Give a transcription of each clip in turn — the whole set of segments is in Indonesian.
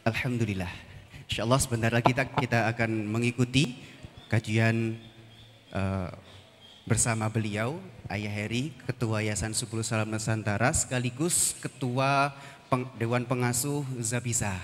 Alhamdulillah. Insyaallah sebentar lagi kita akan mengikuti kajian eh, bersama beliau, Ayah Heri, Ketua Yayasan Subul Salam Nusantara, sekaligus Ketua Dewan Pengasuh Zabisa.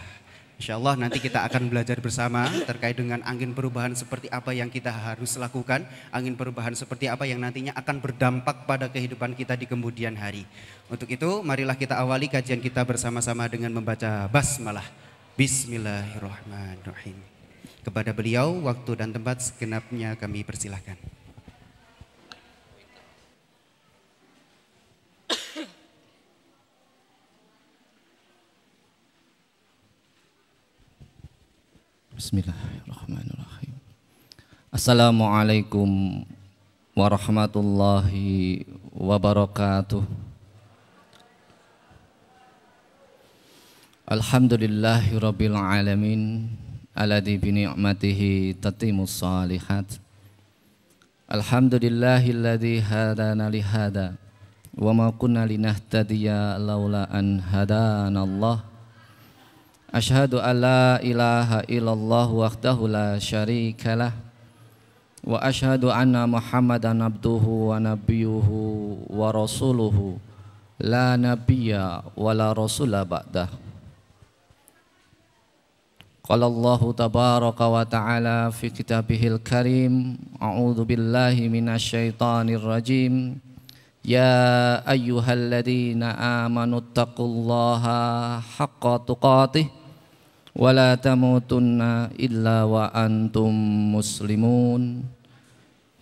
Insyaallah nanti kita akan belajar bersama terkait dengan angin perubahan seperti apa yang kita harus lakukan, angin perubahan seperti apa yang nantinya akan berdampak pada kehidupan kita di kemudian hari. Untuk itu, marilah kita awali kajian kita bersama-sama dengan membaca basmalah. Bismillahirrahmanirrahim. Kepada beliau, waktu dan tempat segenapnya kami persilahkan. Bismillahirrahmanirrahim. Assalamualaikum warahmatullahi wabarakatuh. Alhamdulillahi rabbil alamin alladzi bi ni'matihi tatimmus shalihat. Alhamdulillahilladzi hadana li hada wa ma kunna linahtadiya laula an hadanallah. Asyhadu an la ilaha illallah wahdahu la syarikalah wa asyhadu anna Muhammadan abduhu wa nabiyyuhu wa rasuluhu la nabiyya wa la rasula ba'dah. Qala Allahu tabaraka wa ta'ala fi kitabihil karim, a'udzu billahi minasyaitonir rajim. Ya ayyuhalladzina amanu taqullaha haqqa tuqatih wa la tamutunna illa wa antum muslimun.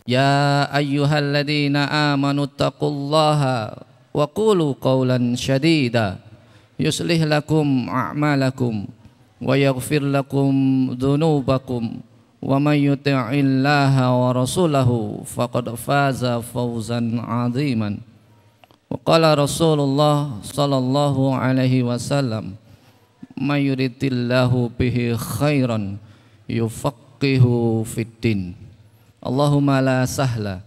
Ya ayyuhalladzina amanu taqullaha wa qulu qawlan shadida yuslih lakum a'malakum wa yaghfir lakum dhunubakum wa may yuti'illaha wa rasulahu faqad faza fawzan 'aziman. Wa qala Rasulullah sallallahu alaihi wasallam, may yuridillahu bihi khairan yufaqihu fiddin. Allahumma la sahla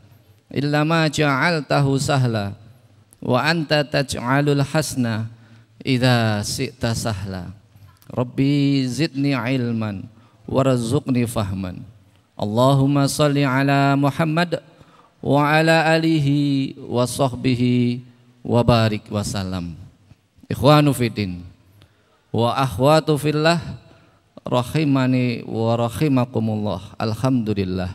illa ma ja'altahu sahla wa anta taj'alul hasna idza syi'ta sahla. Rabbi zidni ilman warzuqni fahman. Allahumma salli ala Muhammad wa ala alihi wa sahbihi wa barik wa salam. Ikhwanu fiddin wa akhwatu fillah rahimani wa rahimakumullah. Alhamdulillah,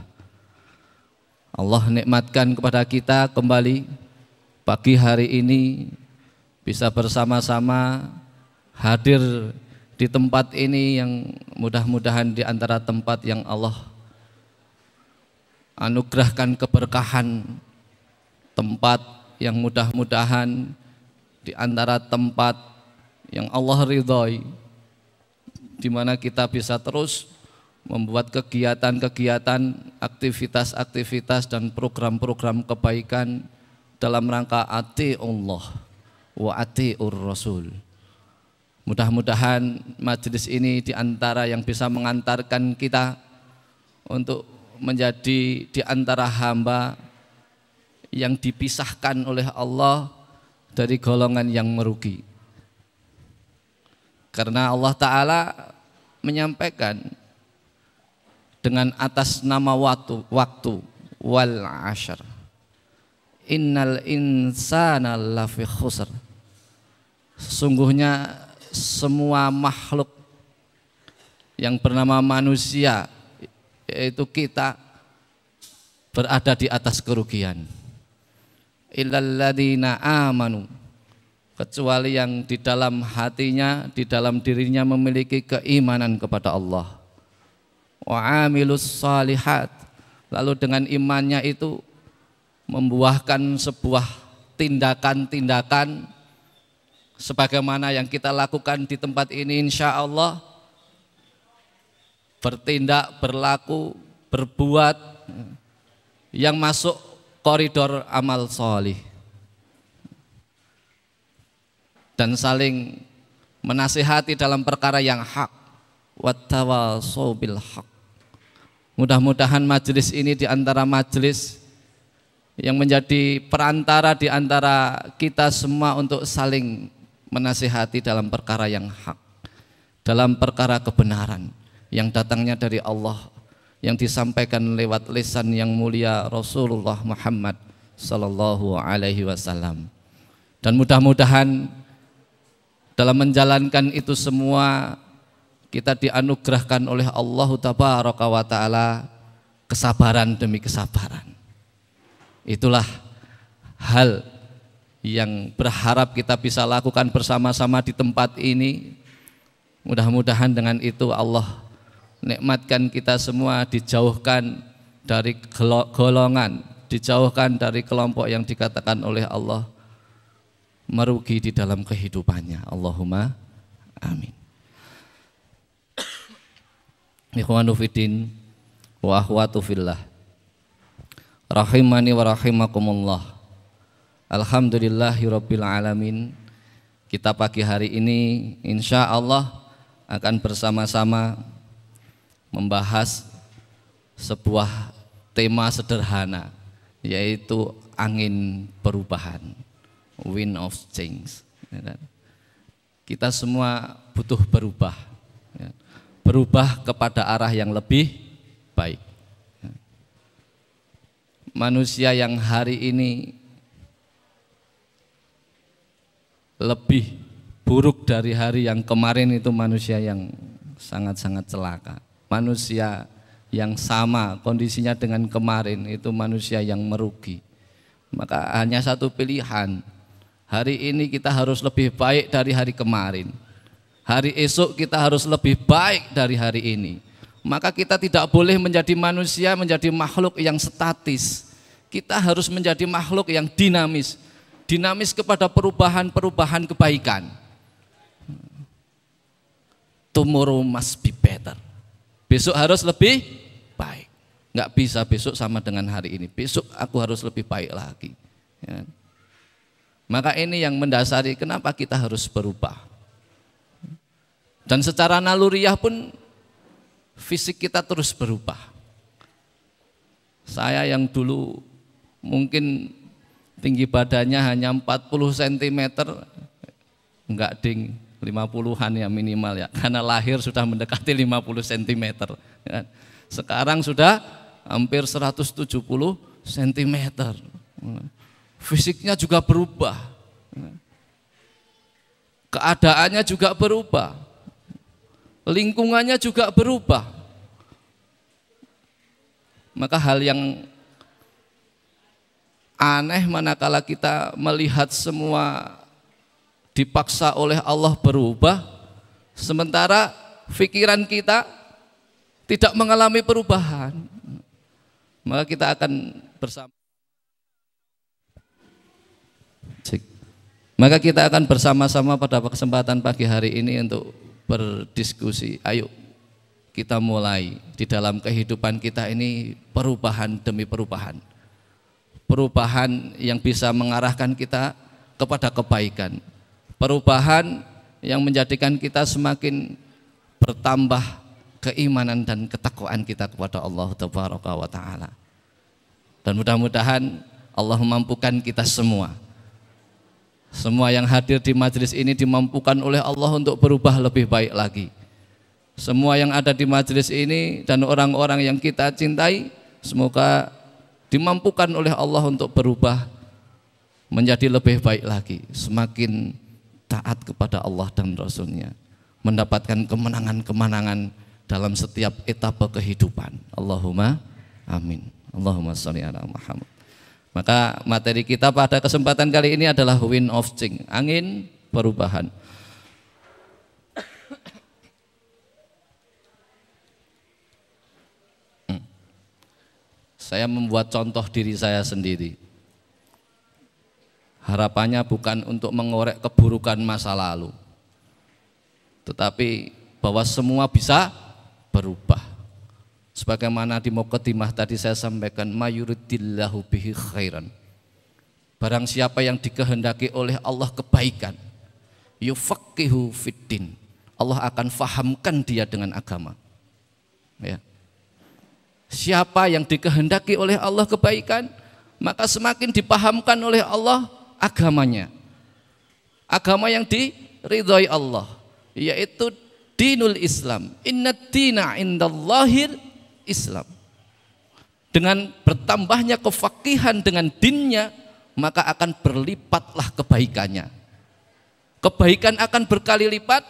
Allah nikmatkan kepada kita kembali pagi hari ini bisa bersama-sama hadir di tempat ini yang mudah-mudahan di antara tempat yang Allah anugerahkan keberkahan, tempat yang mudah-mudahan di antara tempat yang Allah ridhoi, di mana kita bisa terus membuat kegiatan-kegiatan, aktivitas-aktivitas dan program-program kebaikan dalam rangka ati'ullah wa ati'ur rasul. Mudah-mudahan majelis ini di antara yang bisa mengantarkan kita untuk menjadi di antara hamba yang dipisahkan oleh Allah dari golongan yang merugi. Karena Allah Ta'ala menyampaikan dengan atas nama waktu wal ashar, innal insana lafi khusr. Sesungguhnya semua makhluk yang bernama manusia, yaitu kita, berada di atas kerugian. Illalladzina amanu, kecuali yang di dalam hatinya, di dalam dirinya memiliki keimanan kepada Allah. Wa amilus salihat, lalu dengan imannya itu membuahkan sebuah tindakan-tindakan sebagaimana yang kita lakukan di tempat ini, insya Allah bertindak, berlaku, berbuat yang masuk koridor amal solih dan saling menasihati dalam perkara yang hak. Wattawasau bil haq. Mudah-mudahan majelis ini di antara majelis yang menjadi perantara di antara kita semua untuk saling menasihati dalam perkara yang hak. dalam perkara kebenaran yang datangnya dari Allah, yang disampaikan lewat lisan yang mulia Rasulullah Muhammad sallallahu alaihi wasallam. Dan mudah-mudahan dalam menjalankan itu semua kita dianugerahkan oleh Allah tabaraka wa taala kesabaran demi kesabaran. Itulah hal yang berharap kita bisa lakukan bersama-sama di tempat ini. Mudah-mudahan dengan itu Allah nikmatkan kita semua, dijauhkan dari golongan, dijauhkan dari kelompok yang dikatakan oleh Allah merugi di dalam kehidupannya. Allahumma amin. Ikhwanu fiddin wa akhwatu fillah, rahimani wa rahimakumullah. Alhamdulillahirabbil alamin. Kita pagi hari ini insya Allah akan bersama-sama membahas sebuah tema sederhana, yaitu angin perubahan, wind of change. Kita semua butuh berubah, berubah kepada arah yang lebih baik. Manusia yang hari ini lebih buruk dari hari yang kemarin itu manusia yang sangat-sangat celaka. Manusia yang sama kondisinya dengan kemarin itu manusia yang merugi. Maka hanya satu pilihan, hari ini kita harus lebih baik dari hari kemarin, hari esok kita harus lebih baik dari hari ini. Maka kita tidak boleh menjadi manusia, menjadi makhluk yang statis. Kita harus menjadi makhluk yang dinamis, dinamis kepada perubahan-perubahan kebaikan. Tomorrow must be better. Besok harus lebih baik. Nggak bisa besok sama dengan hari ini. Besok aku harus lebih baik lagi. Ya. Maka ini yang mendasari kenapa kita harus berubah. Dan secara naluriah pun fisik kita terus berubah. Saya yang dulu mungkin tinggi badannya hanya 40 cm, enggak ding, 50-an ya minimal ya, karena lahir sudah mendekati 50 cm. Sekarang sudah hampir 170 cm. Fisiknya juga berubah, keadaannya juga berubah, lingkungannya juga berubah. Maka hal yang aneh manakala kita melihat semua dipaksa oleh Allah berubah, sementara pikiran kita tidak mengalami perubahan. Maka kita akan bersama-sama pada kesempatan pagi hari ini untuk berdiskusi. Ayo kita mulai di dalam kehidupan kita ini perubahan demi perubahan. Perubahan yang bisa mengarahkan kita kepada kebaikan. Perubahan yang menjadikan kita semakin bertambah keimanan dan ketakwaan kita kepada Allah Tabaraka wa Ta'ala. Dan mudah-mudahan Allah memampukan kita semua yang hadir di majelis ini dimampukan oleh Allah untuk berubah lebih baik lagi. Semua yang ada di majelis ini dan orang-orang yang kita cintai, semoga dimampukan oleh Allah untuk berubah menjadi lebih baik lagi, semakin taat kepada Allah dan Rasul-Nya, mendapatkan kemenangan-kemenangan dalam setiap etapa kehidupan. Allahumma amin. Allahumma sholli ala Muhammad. Maka materi kita pada kesempatan kali ini adalah wind of change, angin perubahan. Saya membuat contoh diri saya sendiri. Harapannya bukan untuk mengorek keburukan masa lalu, tetapi bahwa semua bisa berubah. Sebagaimana di Muqaddimah tadi saya sampaikan, mayuridillahu bihi khairan. Barang siapa yang dikehendaki oleh Allah kebaikan, yufaqihu fiddin, Allah akan fahamkan dia dengan agama. Ya. Siapa yang dikehendaki oleh Allah kebaikan, maka semakin dipahamkan oleh Allah agamanya. Agama yang diridhai Allah, yaitu dinul Islam. Inna dina indallahil Islam. Dengan bertambahnya kefakihan dengan dinnya, maka akan berlipatlah kebaikannya. Kebaikan akan berkali lipat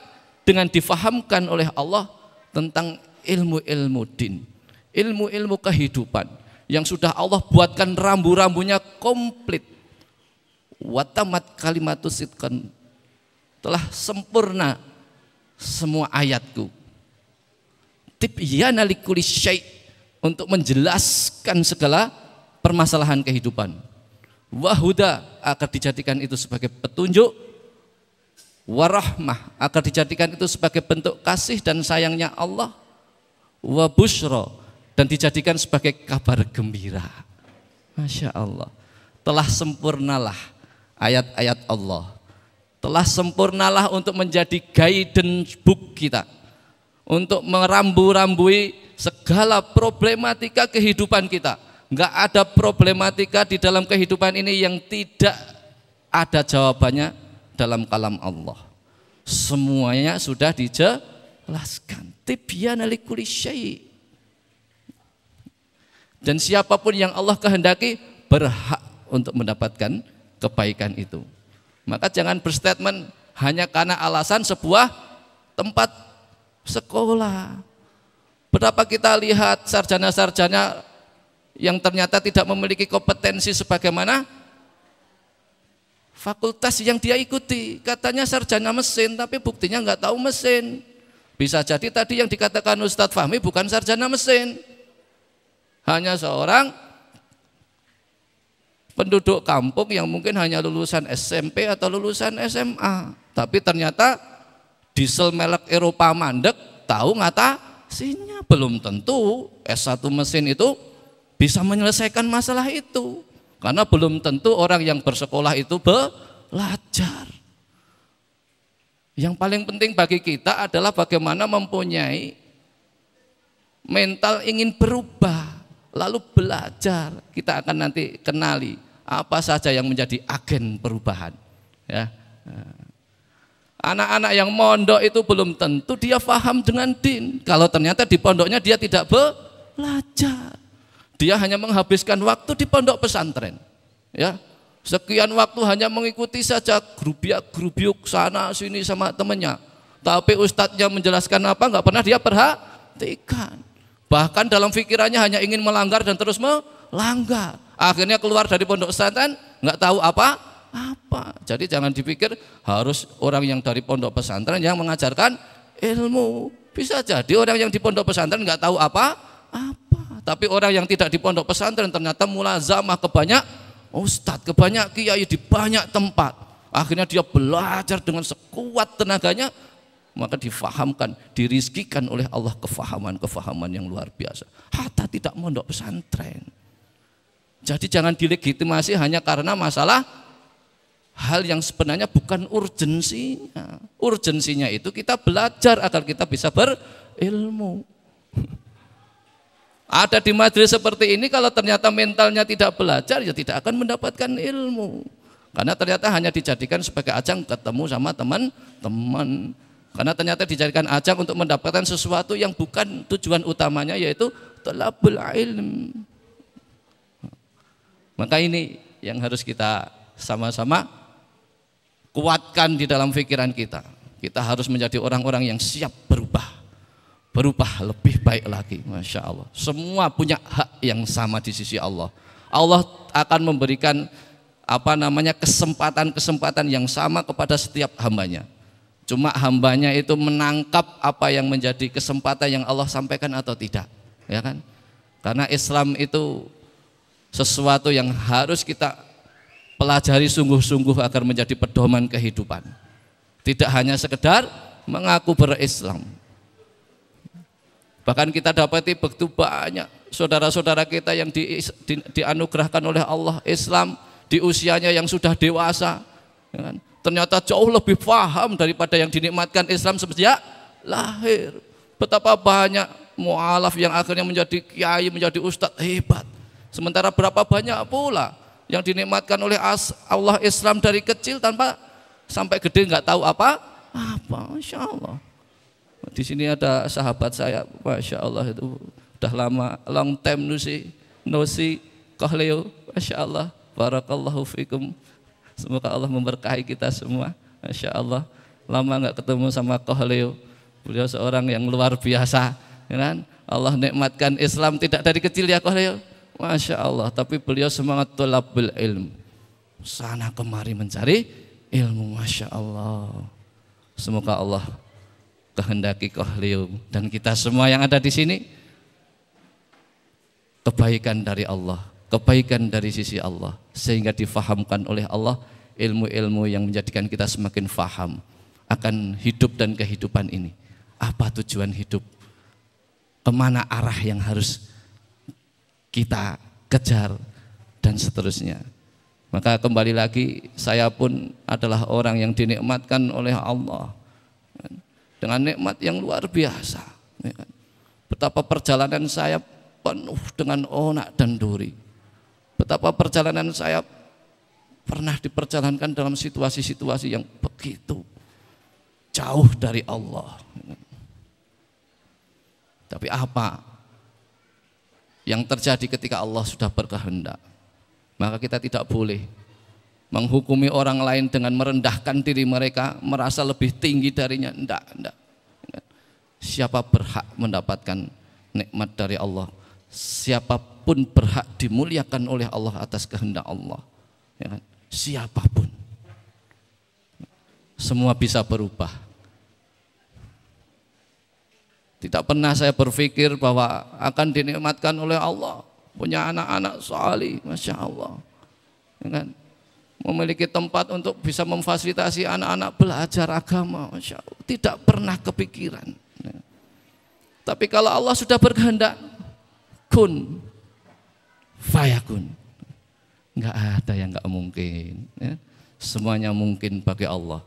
dengan difahamkan oleh Allah tentang ilmu-ilmu din, ilmu-ilmu kehidupan yang sudah Allah buatkan rambu-rambunya komplit. Watamat kalimatus sidqan, telah sempurna semua ayatku. Tibyana likulli syai', untuk menjelaskan segala permasalahan kehidupan. Wahuda, akan dijadikan itu sebagai petunjuk. Warahmah, akan dijadikan itu sebagai bentuk kasih dan sayangnya Allah. Wabushro, dan dijadikan sebagai kabar gembira. Masya Allah, telah sempurnalah ayat-ayat Allah, telah sempurnalah untuk menjadi guidance book kita, untuk merambu-rambui segala problematika kehidupan kita. Enggak ada problematika di dalam kehidupan ini yang tidak ada jawabannya dalam kalam Allah. Semuanya sudah dijelaskan. Tibyana likulli syai'. Dan siapapun yang Allah kehendaki berhak untuk mendapatkan kebaikan itu. Maka jangan berstatement hanya karena alasan sebuah tempat sekolah. Berapa kita lihat sarjana-sarjana yang ternyata tidak memiliki kompetensi sebagaimana fakultas yang dia ikuti. Katanya sarjana mesin, tapi buktinya nggak tahu mesin. Bisa jadi tadi yang dikatakan Ustadz Fahmi bukan sarjana mesin, hanya seorang penduduk kampung yang mungkin hanya lulusan SMP atau lulusan SMA, tapi ternyata diesel merek Eropa mandek tahu ngatasinya. Belum tentu S1 mesin itu bisa menyelesaikan masalah itu, karena belum tentu orang yang bersekolah itu belajar. Yang paling penting bagi kita adalah bagaimana mempunyai mental ingin berubah, lalu belajar. Kita akan nanti kenali apa saja yang menjadi agen perubahan, ya. Anak-anak yang mondok itu belum tentu dia paham dengan din, kalau ternyata di pondoknya dia tidak belajar. Dia hanya menghabiskan waktu di pondok pesantren, ya. Sekian waktu hanya mengikuti saja grubiak-grubiuk sana sini sama temannya. Tapi ustadznya menjelaskan apa nggak pernah dia perhatikan. Bahkan dalam pikirannya hanya ingin melanggar dan terus melanggar. Akhirnya keluar dari pondok pesantren nggak tahu apa. Jadi jangan dipikir harus orang yang dari pondok pesantren yang mengajarkan ilmu. Bisa jadi orang yang di pondok pesantren nggak tahu apa. Tapi orang yang tidak di pondok pesantren ternyata mulazamah ke banyak ustadz, ke banyak kiai di banyak tempat. Akhirnya dia belajar dengan sekuat tenaganya, maka difahamkan, dirizkikan oleh Allah kefahaman yang luar biasa. Hatta tidak mondok pesantren. Jadi jangan dilegitimasi hanya karena masalah hal yang sebenarnya bukan urgensinya. Urgensinya itu kita belajar agar kita bisa berilmu. Ada di majelis seperti ini, kalau ternyata mentalnya tidak belajar, ya tidak akan mendapatkan ilmu. Karena ternyata hanya dijadikan sebagai ajang ketemu sama teman-teman. Karena ternyata dijadikan ajang untuk mendapatkan sesuatu yang bukan tujuan utamanya, yaitu talabul ilm. Maka ini yang harus kita sama-sama kuatkan di dalam pikiran kita. Kita harus menjadi orang-orang yang siap berubah lebih baik lagi. Masya Allah, semua punya hak yang sama di sisi Allah. Allah akan memberikan kesempatan yang sama kepada setiap hambanya. Cuma hambanya itu menangkap apa yang menjadi kesempatan yang Allah sampaikan atau tidak, ya kan? Karena Islam itu sesuatu yang harus kita pelajari sungguh-sungguh agar menjadi pedoman kehidupan. Tidak hanya sekedar mengaku berislam. Bahkan kita dapati begitu banyak saudara-saudara kita yang dianugerahkan oleh Allah Islam di usianya yang sudah dewasa, ya kan? Ternyata jauh lebih paham daripada yang dinikmatkan Islam sejak lahir. Betapa banyak mu'alaf yang akhirnya menjadi kiai, menjadi ustadz hebat. Sementara berapa banyak pula yang dinikmatkan oleh Allah Islam dari kecil tanpa sampai gede nggak tahu apa. Masya Allah. Di sini ada sahabat saya, Masya Allah itu udah lama, long time no see Koh Leo, Masya Allah, barakallahu fikum. Semoga Allah memberkahi kita semua, Masya Allah. Lama nggak ketemu sama Koh Leo, beliau seorang yang luar biasa, kan? Allah nikmatkan Islam tidak dari kecil ya Koh Leo, Masya Allah. Tapi beliau semangat thalabul ilm, sana kemari mencari ilmu, Masya Allah. Semoga Allah kehendaki Koh Leo dan kita semua yang ada di sini kebaikan dari Allah, kebaikan dari sisi Allah, sehingga difahamkan oleh Allah ilmu-ilmu yang menjadikan kita semakin faham akan hidup dan kehidupan ini. Apa tujuan hidup? Kemana arah yang harus kita kejar dan seterusnya. Maka kembali lagi, saya pun adalah orang yang dinikmatkan oleh Allah dengan nikmat yang luar biasa. Betapa perjalanan saya penuh dengan onak dan duri. Betapa perjalanan saya pernah diperjalankan dalam situasi-situasi yang begitu jauh dari Allah. Tapi apa yang terjadi ketika Allah sudah berkehendak? Maka kita tidak boleh menghukumi orang lain dengan merendahkan diri mereka, merasa lebih tinggi darinya. Enggak. Siapa berhak mendapatkan nikmat dari Allah? Siapapun berhak dimuliakan oleh Allah atas kehendak Allah, ya kan? Siapapun, semua bisa berubah. Tidak pernah saya berpikir bahwa akan dinikmatkan oleh Allah punya anak-anak salih, Masya Allah, ya kan? Memiliki tempat untuk bisa memfasilitasi anak-anak belajar agama, Masya Allah. Tidak pernah kepikiran, ya. Tapi kalau Allah sudah berkehendak, kun fayakun, nggak ada yang nggak mungkin, ya. Semuanya mungkin bagi Allah.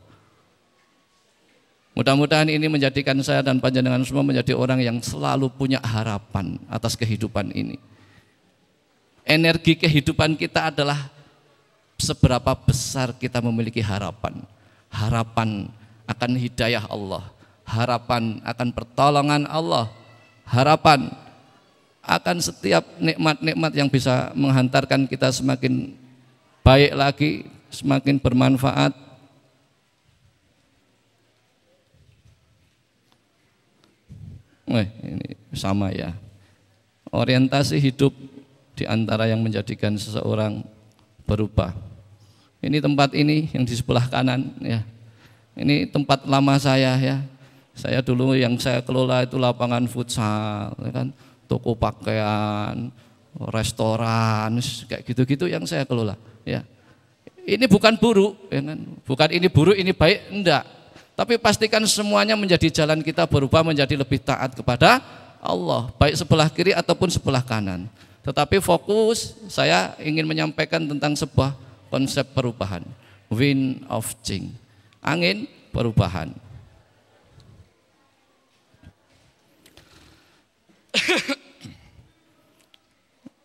Mudah-mudahan ini menjadikan saya dan panjenengan semua menjadi orang yang selalu punya harapan atas kehidupan ini. Energi kehidupan kita adalah seberapa besar kita memiliki harapan. Harapan akan hidayah Allah, harapan akan pertolongan Allah, harapan akan setiap nikmat-nikmat yang bisa menghantarkan kita semakin baik lagi, semakin bermanfaat. Ini sama ya. Orientasi hidup di antara yang menjadikan seseorang berubah. Ini tempat ini yang di sebelah kanan ya. Ini tempat lama saya ya. Saya dulu yang saya kelola itu lapangan futsal, ya kan? Toko pakaian, restoran, kayak gitu-gitu yang saya kelola. Ya, ini bukan buruk, ya kan? Bukan ini buruk, ini baik, enggak. Tapi pastikan semuanya menjadi jalan kita berubah menjadi lebih taat kepada Allah, baik sebelah kiri ataupun sebelah kanan. Tetapi fokus saya ingin menyampaikan tentang sebuah konsep perubahan, wind of change, angin perubahan.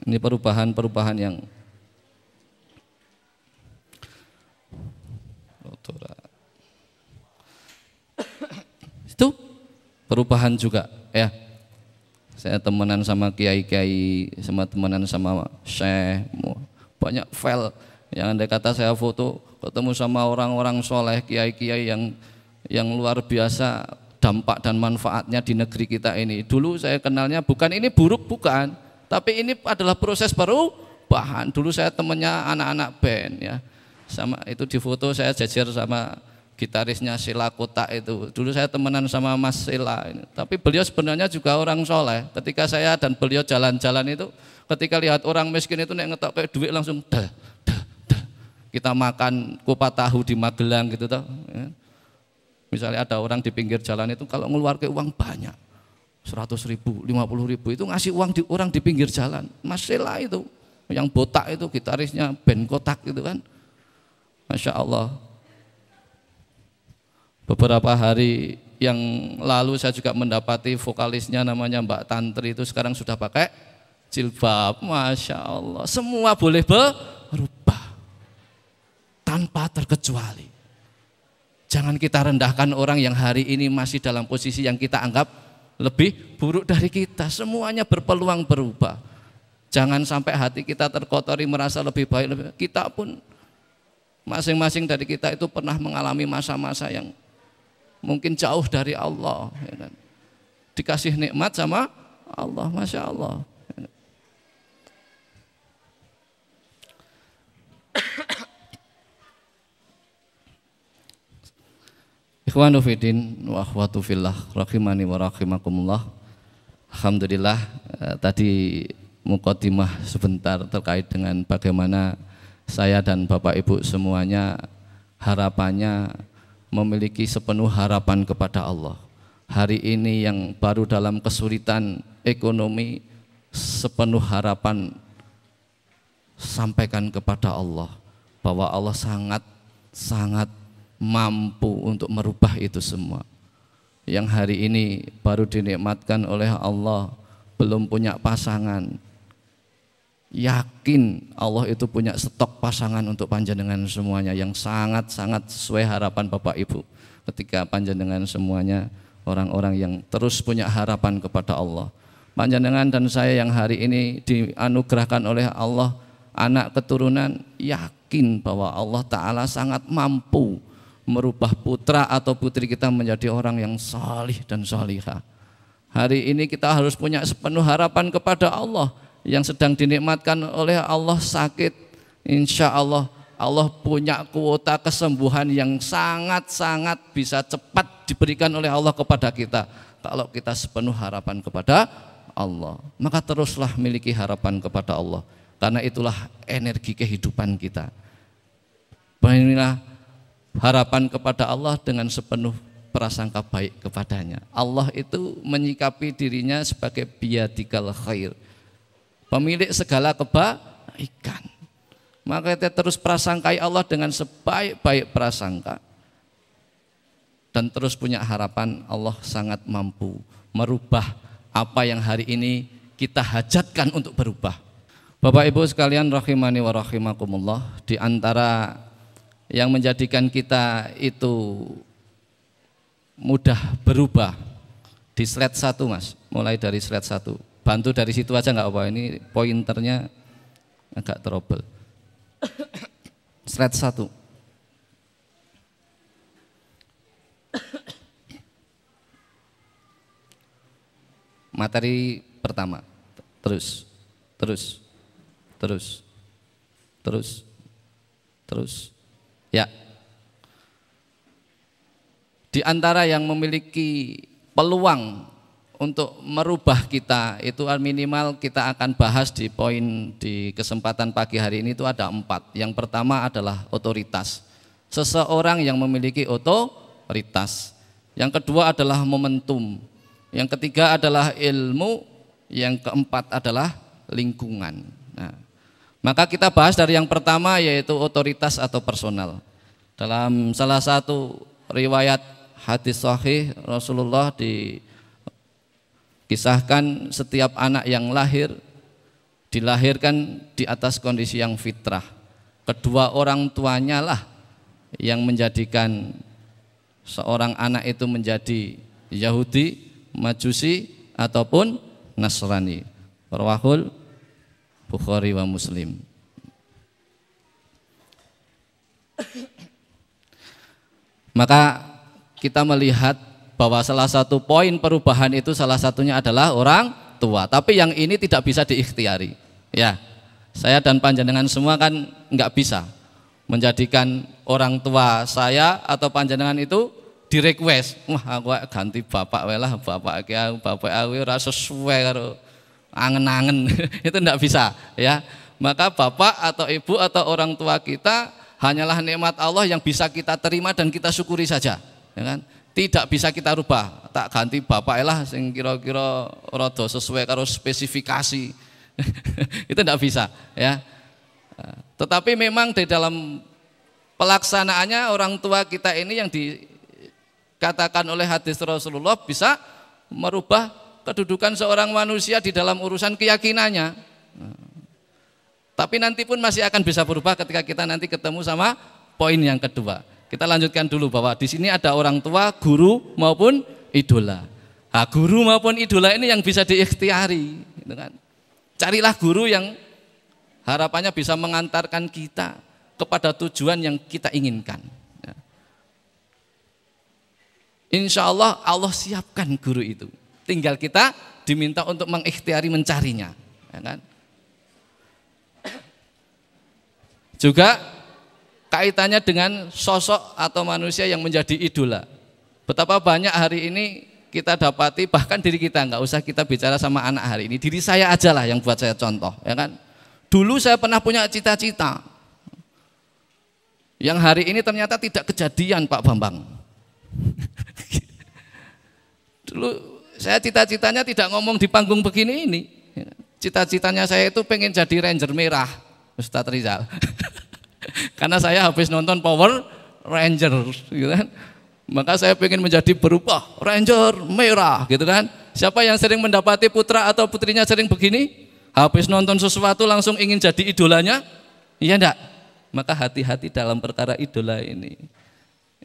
Ini perubahan yang itu perubahan juga ya. Saya temenan sama kiai-kiai, sama temenan sama syekh, banyak file yang andai kata saya foto ketemu sama orang-orang soleh, kiai-kiai yang luar biasa dampak dan manfaatnya di negeri kita ini. Dulu saya kenalnya bukan ini buruk, bukan, tapi ini adalah proses perubahan. Dulu saya temennya anak-anak band ya, sama itu di foto saya jajar sama gitarisnya Sila Kota itu. Dulu saya temenan sama Mas Sila ini. Tapi beliau sebenarnya juga orang soleh. Ketika saya dan beliau jalan-jalan itu, ketika lihat orang miskin itu nek ngetok kayak duit langsung dah. Kita makan kupat tahu di Magelang gitu toh. Ya. Misalnya ada orang di pinggir jalan itu kalau ngeluarkan uang banyak, 100.000, 50.000 itu ngasih uang di orang di pinggir jalan. Mas Sila itu, yang botak itu gitarisnya band Kotak gitu kan. Masya Allah. Beberapa hari yang lalu saya juga mendapati vokalisnya namanya Mbak Tantri itu sekarang sudah pakai jilbab. Masya Allah, semua boleh berubah tanpa terkecuali. Jangan kita rendahkan orang yang hari ini masih dalam posisi yang kita anggap lebih buruk dari kita. Semuanya berpeluang berubah. Jangan sampai hati kita terkotori merasa lebih baik. Kita pun masing-masing dari kita itu pernah mengalami masa-masa yang mungkin jauh dari Allah, ya kan? Dikasih nikmat sama Allah, Masya Allah. Ikhwanu fiddin wa akhwatu fillah rahimani wa rahimakumullah. Alhamdulillah tadi muqaddimah sebentar terkait dengan bagaimana saya dan Bapak Ibu semuanya harapannya memiliki sepenuh harapan kepada Allah. Hari ini yang baru dalam kesulitan ekonomi, sepenuh harapan sampaikan kepada Allah bahwa Allah sangat mampu untuk merubah itu semua. Yang hari ini baru dinikmatkan oleh Allah, belum punya pasangan, yakin Allah itu punya stok pasangan untuk panjenengan semuanya yang sangat-sangat sesuai harapan Bapak Ibu. Ketika panjenengan semuanya orang-orang yang terus punya harapan kepada Allah. Panjenengan dan saya yang hari ini dianugerahkan oleh Allah anak keturunan, yakin bahwa Allah Ta'ala sangat mampu merubah putra atau putri kita menjadi orang yang salih dan salihah. Hari ini kita harus punya sepenuh harapan kepada Allah. Yang sedang dinikmatkan oleh Allah sakit, insya Allah Allah punya kuota kesembuhan yang sangat-sangat bisa cepat diberikan oleh Allah kepada kita. Kalau kita sepenuh harapan kepada Allah, maka teruslah miliki harapan kepada Allah, karena itulah energi kehidupan kita. Inilah harapan kepada Allah dengan sepenuh prasangka baik kepadanya. Allah itu menyikapi dirinya sebagai biyadikal khair, pemilik segala kebaikan. Maka kita terus prasangkai Allah dengan sebaik-baik prasangka, dan terus punya harapan Allah sangat mampu merubah apa yang hari ini kita hajatkan untuk berubah. Bapak Ibu sekalian rahimani wa rahimakumullah, di antara yang menjadikan kita itu mudah berubah di slide 1 Mas, mulai dari slide 1. Bantu dari situ aja nggak apa, ini pointernya agak trouble. Slide 1. Materi pertama. Terus. Ya. Di antara yang memiliki peluang untuk merubah kita itu minimal kita akan bahas di poin di kesempatan pagi hari ini itu ada 4. Yang pertama adalah otoritas. Seseorang yang memiliki otoritas. Yang kedua adalah momentum. Yang ketiga adalah ilmu. Yang keempat adalah lingkungan. Nah, maka kita bahas dari yang pertama yaitu otoritas atau personal. Dalam salah satu riwayat hadis sahih Rasulullah dikisahkan setiap anak yang lahir dilahirkan di atas kondisi yang fitrah. Kedua orang tuanya lah yang menjadikan seorang anak itu menjadi Yahudi, Majusi ataupun Nasrani. Rawahul Bukhari wa Muslim. Maka kita melihat bahwa salah satu poin perubahan itu salah satunya adalah orang tua. Tapi yang ini tidak bisa diikhtiari. Ya, saya dan panjenengan semua kan nggak bisa menjadikan orang tua saya atau panjenengan itu di request. Wah, aku ganti bapak welah, bapak aku ora sesuai karo angen-angen. Itu enggak bisa, ya. Maka bapak atau ibu atau orang tua kita hanyalah nikmat Allah yang bisa kita terima dan kita syukuri saja, ya kan? Tidak bisa kita rubah. Tak ganti bapak lah sing kira-kira rada sesuai karo spesifikasi. Itu enggak bisa, ya. Tetapi memang di dalam pelaksanaannya orang tua kita ini yang dikatakan oleh hadis Rasulullah bisa merubah kedudukan seorang manusia di dalam urusan keyakinannya. Tapi nanti pun masih akan bisa berubah ketika kita nanti ketemu sama poin yang kedua, Kita lanjutkan dulu bahwa di sini ada orang tua, guru maupun idola. Nah, guru maupun idola ini yang bisa diikhtiari, gitu kan. Carilah guru yang harapannya bisa mengantarkan kita kepada tujuan yang kita inginkan. Insya Allah, Allah siapkan guru itu. Tinggal kita diminta untuk mengikhtiari mencarinya. Ya kan? Juga kaitannya dengan sosok atau manusia yang menjadi idola. Betapa banyak hari ini kita dapati, bahkan diri kita, nggak usah kita bicara sama anak hari ini, diri saya aja lah yang buat saya contoh, ya kan. Dulu saya pernah punya cita-cita yang hari ini ternyata tidak kejadian, Pak Bambang. Dulu saya cita-citanya tidak ngomong di panggung begini ini. Cita-citanya saya itu pengen jadi Ranger merah, Ustadz Rizal. Karena saya habis nonton Power Ranger, gitu kan. Maka saya pengen menjadi berubah Ranger merah, gitu kan. Siapa yang sering mendapati putra atau putrinya sering begini? Habis nonton sesuatu langsung ingin jadi idolanya? Iya enggak? Maka hati-hati dalam perkara idola ini.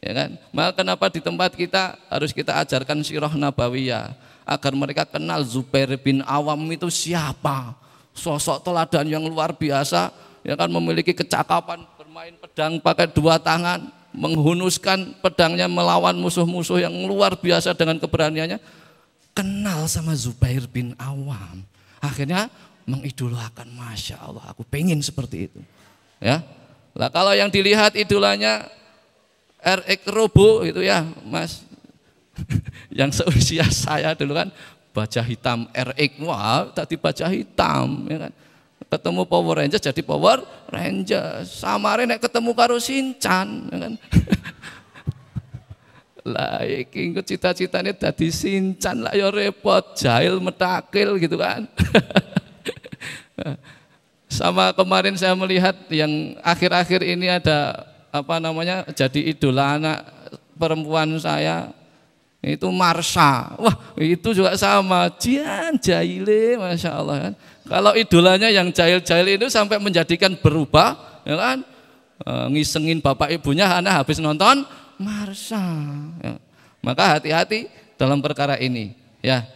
Ya kan? Maka kenapa di tempat kita harus kita ajarkan sirah nabawiyah agar mereka kenal Zubair bin Awam itu siapa? Sosok teladan yang luar biasa, ya kan, memiliki kecakapan bermain pedang pakai dua tangan, menghunuskan pedangnya melawan musuh-musuh yang luar biasa dengan keberaniannya. Kenal sama Zubair bin Awam, akhirnya mengidolakan. Masya Allah, aku pengen seperti itu. Ya, lah kalau yang dilihat idolanya RX Robo itu ya Mas, yang seusia saya dulu kan, baja hitam RX, wah tadi baja hitam, ya kan. Ketemu Power Rangers jadi Power Rangers, samare nek ketemu karo Shinchan, ya kan. Lah iki cita-citane dadi Shinchan lah ya repot, jahil metakil gitu kan. Sama kemarin saya melihat yang akhir-akhir ini ada apa namanya, jadi idola anak perempuan saya itu Marsha. Wah itu juga sama, jahile, Masya Allah kan. Kalau idolanya yang jahil-jahil itu sampai menjadikan berubah, ya kan, ngisengin bapak ibunya karena habis nonton Marsha. Ya. Maka hati-hati dalam perkara ini, ya.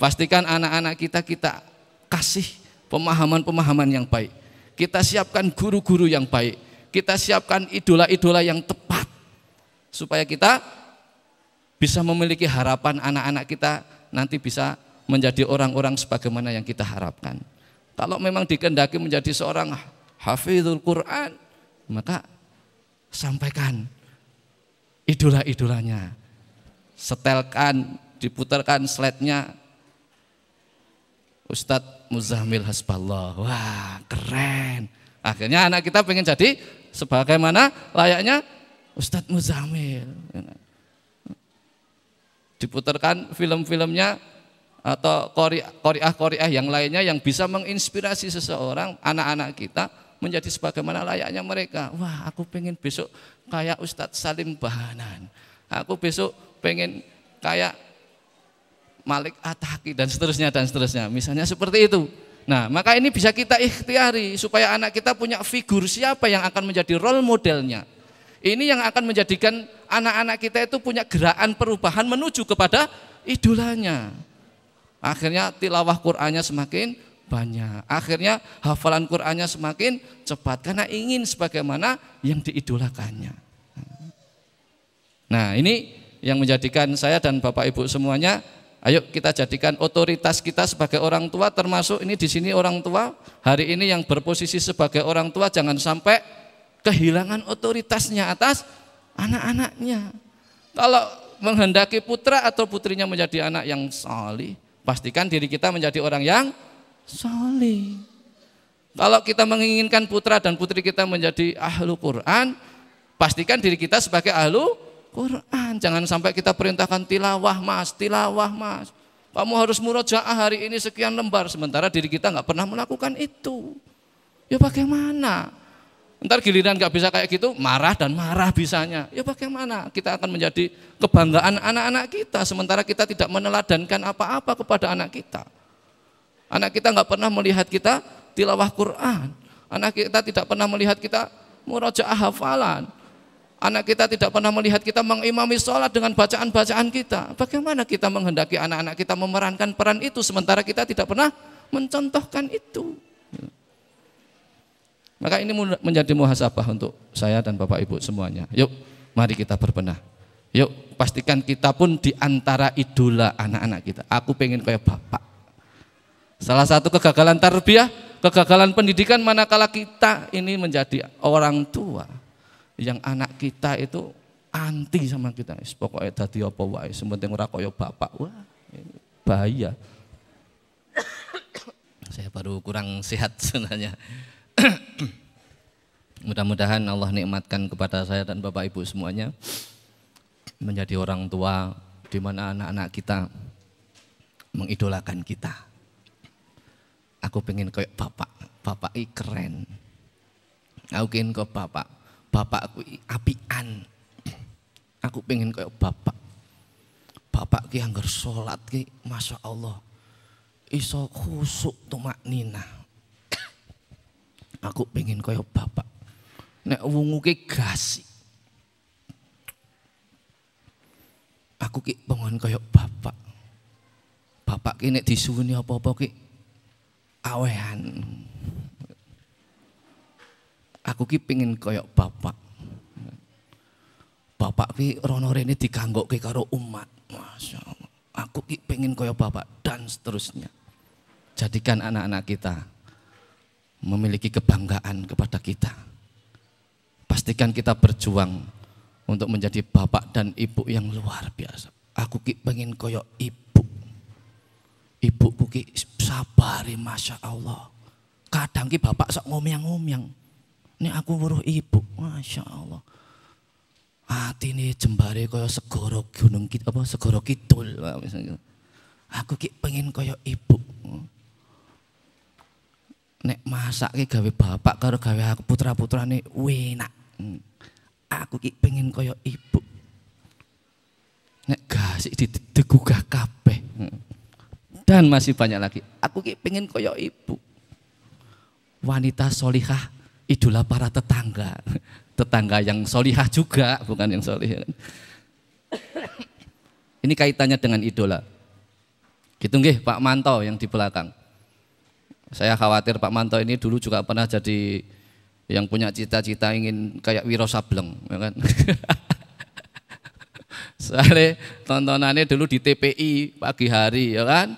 Pastikan anak-anak kita kasih pemahaman-pemahaman yang baik. Kita siapkan guru-guru yang baik. Kita siapkan idola-idola yang tepat supaya kita bisa memiliki harapan anak-anak kita nanti bisa menjadi orang-orang sebagaimana yang kita harapkan. Kalau memang dikehendaki menjadi seorang hafizul Quran, maka sampaikan idola-idolanya. Setelkan, diputarkan slide-nya Ustadz Muzamil Hasballah. Wah keren. Akhirnya anak kita pengen jadi sebagaimana layaknya Ustadz Muzamil. Diputarkan film-filmnya atau qoriah yang lainnya yang bisa menginspirasi seseorang, anak-anak kita menjadi sebagaimana layaknya mereka. Wah aku pengen besok kayak Ustadz Salim Bahanan. Aku besok pengen kayak Malik Ataki dan seterusnya, misalnya seperti itu. Nah maka ini bisa kita ikhtiari supaya anak kita punya figur siapa yang akan menjadi role modelnya. Ini yang akan menjadikan anak-anak kita itu punya gerakan perubahan menuju kepada idolanya. Akhirnya tilawah Qur'annya semakin banyak, akhirnya hafalan Qur'annya semakin cepat karena ingin sebagaimana yang diidolakannya. Nah ini yang menjadikan saya dan Bapak Ibu semuanya, ayo kita jadikan otoritas kita sebagai orang tua, termasuk ini di sini orang tua hari ini yang berposisi sebagai orang tua jangan sampai kehilangan otoritasnya atas anak-anaknya. Kalau menghendaki putra atau putrinya menjadi anak yang salih, pastikan diri kita menjadi orang yang salih. Kalau kita menginginkan putra dan putri kita menjadi ahlu Quran, pastikan diri kita sebagai ahlu Quran. Jangan sampai kita perintahkan tilawah mas. Kamu harus murojaah hari ini sekian lembar, sementara diri kita nggak pernah melakukan itu. Ya bagaimana? Ntar giliran nggak bisa kayak gitu, marah dan marah bisanya. Ya bagaimana? Kita akan menjadi kebanggaan anak-anak kita, sementara kita tidak meneladankan apa-apa kepada anak kita. Anak kita nggak pernah melihat kita tilawah Quran. Anak kita tidak pernah melihat kita murojaah hafalan. Anak kita tidak pernah melihat kita mengimami sholat dengan bacaan-bacaan kita. Bagaimana kita menghendaki anak-anak kita memerankan peran itu sementara kita tidak pernah mencontohkan itu. Maka ini menjadi muhasabah untuk saya dan Bapak Ibu semuanya. Yuk, mari kita berbenah. Yuk, pastikan kita pun di antara idola anak-anak kita. Aku pengen kayak bapak. Salah satu kegagalan tarbiyah, kegagalan pendidikan manakala kita ini menjadi orang tua yang anak kita itu anti sama kita. Pokoknya dadi apa wae, sementing ora kaya bapak. Wah, bahaya. Saya baru kurang sehat sebenarnya. Mudah-mudahan Allah nikmatkan kepada saya dan Bapak Ibu semuanya menjadi orang tua di mana anak-anak kita mengidolakan kita. Aku pengen kayak bapak, bapak ini keren. Aku pengen kayak bapak, bapak aku apian. Aku pengen kayak bapak. Bapak ki anggar sholat ki, masya Allah, iso khusuk tumak nina. Aku pengen kayak bapak. Nek wungu ki gasi. Aku ki pengen kayak bapak. Bapak ki nek disuwuni apa-apa ki awehan. Aku ki pengen koyok bapak. Bapak ki rono rene diganggokke karo umat. Masya Allah. Aku ki pengen koyok bapak dan seterusnya. Jadikan anak-anak kita memiliki kebanggaan kepada kita. Pastikan kita berjuang untuk menjadi bapak dan ibu yang luar biasa. Aku ki pengen koyok ibu. Ibuku ki sabari masya Allah. Kadang ki bapak sok ngomyang-ngomyang. Ini aku weruh ibu, masya Allah. Hati ini jembare kaya segoro gunung kita apa segoro kidul. Aku ki pengen kaya ibu. Nek masak ki gawe bapak karo gawe aku putra-putrane enak. Aku ki pengen kaya ibu. Nek gasik digugah kabeh. Dan masih banyak lagi. Aku pengen koyok ibu. Wanita solihah, idola para tetangga. Tetangga yang solihah juga, bukan yang solih. Ini kaitannya dengan idola. Gitu nggih Pak Manto yang di belakang. Saya khawatir Pak Manto ini dulu juga pernah jadi yang punya cita-cita ingin kayak Wiro Sableng, ya kan? Soalnya tontonannya dulu di TPI pagi hari, ya kan?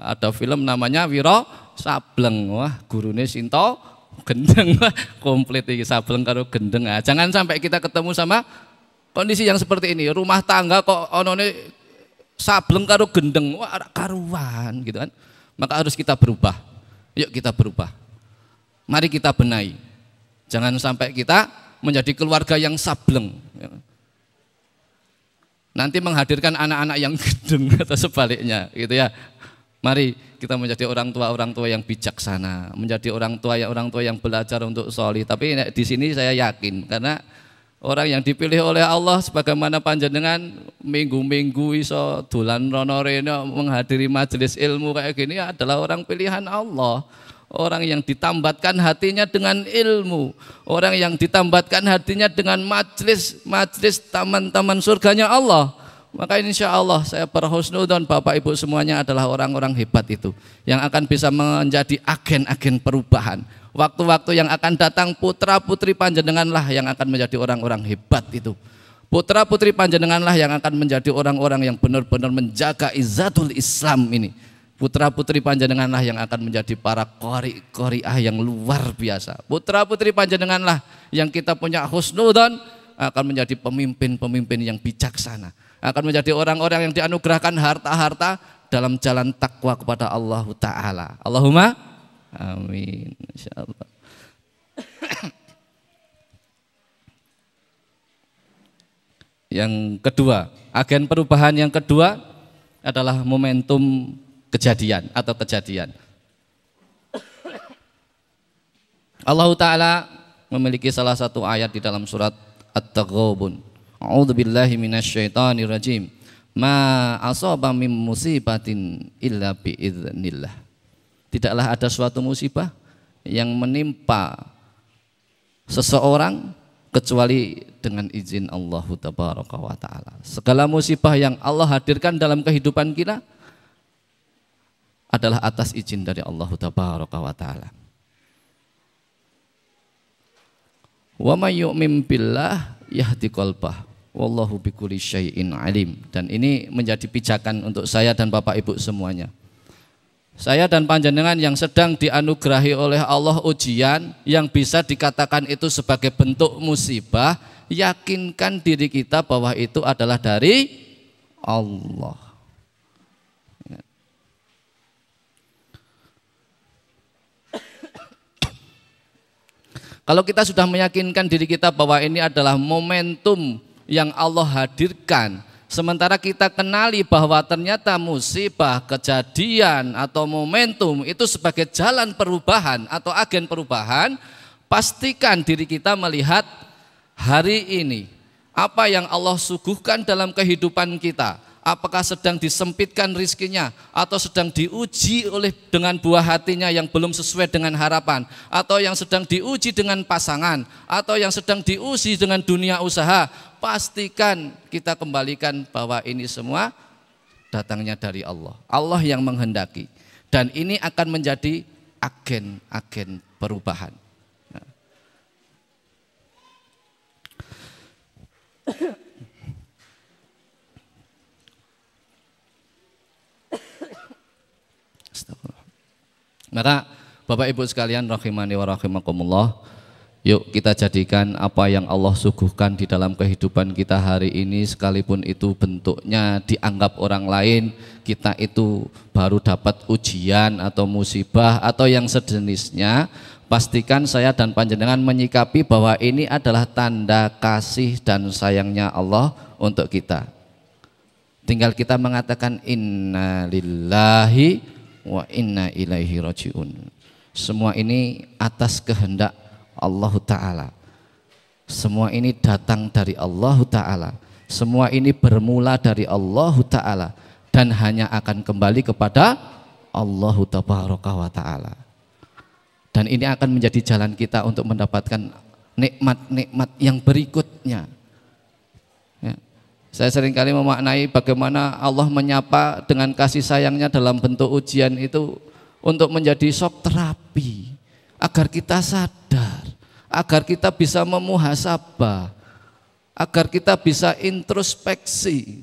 Ada film namanya Wiro Sableng. Wah, gurune Sinto Gendeng. Wah, komplit iki Sableng karo Gendeng. Nah, jangan sampai kita ketemu sama kondisi yang seperti ini. Rumah tangga kok onone Sableng karo Gendeng. Wah, ada karuan gitu kan. Maka harus kita berubah. Yuk kita berubah. Mari kita benahi. Jangan sampai kita menjadi keluarga yang sableng. Nanti menghadirkan anak-anak yang gendeng atau sebaliknya gitu ya. Mari kita menjadi orang tua yang bijaksana, menjadi orang tua yang belajar untuk sholih. Tapi di sini saya yakin karena orang yang dipilih oleh Allah sebagaimana panjenengan minggu-minggu iso dolan rono rene menghadiri majelis ilmu kayak gini adalah orang pilihan Allah. Orang yang ditambatkan hatinya dengan ilmu, orang yang ditambatkan hatinya dengan majelis taman-taman surganya Allah. Maka insya Allah saya berhusnudzon Bapak Ibu semuanya adalah orang-orang hebat itu yang akan bisa menjadi agen-agen perubahan. Waktu-waktu yang akan datang putra putri panjenenganlah yang akan menjadi orang-orang hebat itu. Putra putri panjenenganlah yang akan menjadi orang-orang yang benar-benar menjaga izzatul Islam ini. Putra putri panjenenganlah yang akan menjadi para qori-qoriah yang luar biasa. Putra putri panjenenganlah yang kita punya husnudzon akan menjadi pemimpin-pemimpin yang bijaksana. Akan menjadi orang-orang yang dianugerahkan harta-harta dalam jalan takwa kepada Allah Ta'ala. Allahumma amin. Insyaallah. Yang kedua, agen perubahan yang kedua adalah momentum kejadian. Allah Ta'ala memiliki salah satu ayat di dalam surat At-Taghabun. A'udzubillahi minasyaitonirrajim. Ma asaba min musibatin illa biiznillah. Tidaklah ada suatu musibah yang menimpa seseorang kecuali dengan izin Allah Tabaraka wa Ta'ala. Segala musibah yang Allah hadirkan dalam kehidupan kita adalah atas izin dari Allah Tabaraka wa Ta'ala. Wa may yu'min billah yahdi qalbah wallahu bikulli syai'in alim. Dan ini menjadi pijakan untuk saya dan Bapak Ibu semuanya. Saya dan panjenengan yang sedang dianugerahi oleh Allah ujian yang bisa dikatakan itu sebagai bentuk musibah, yakinkan diri kita bahwa itu adalah dari Allah. Kalau kita sudah meyakinkan diri kita bahwa ini adalah momentum yang Allah hadirkan, sementara kita kenali bahwa ternyata musibah, kejadian atau momentum itu sebagai jalan perubahan atau agen perubahan, pastikan diri kita melihat hari ini apa yang Allah suguhkan dalam kehidupan kita. Apakah sedang disempitkan rizkinya, atau sedang diuji dengan buah hatinya yang belum sesuai dengan harapan, atau yang sedang diuji dengan pasangan, atau yang sedang diuji dengan dunia usaha. Pastikan kita kembalikan bahwa ini semua datangnya dari Allah. Allah yang menghendaki, dan ini akan menjadi agen-agen perubahan. Maka Bapak Ibu sekalian rahimani wa rahimakumullah, yuk kita jadikan apa yang Allah suguhkan di dalam kehidupan kita hari ini, sekalipun itu bentuknya dianggap orang lain kita itu baru dapat ujian atau musibah atau yang sejenisnya, pastikan saya dan panjenengan menyikapi bahwa ini adalah tanda kasih dan sayangnya Allah untuk kita. Tinggal kita mengatakan inna lillahi wa inna ilaihi rajiun. Semua ini atas kehendak Allah Ta'ala. Semua ini datang dari Allah Ta'ala. Semua ini bermula dari Allah Ta'ala dan hanya akan kembali kepada Allah Tabaraka wa Ta'ala. Dan ini akan menjadi jalan kita untuk mendapatkan nikmat-nikmat yang berikutnya. Saya seringkali memaknai bagaimana Allah menyapa dengan kasih sayangnya dalam bentuk ujian itu untuk menjadi shock terapi, agar kita sadar, agar kita bisa memuhasabah, agar kita bisa introspeksi.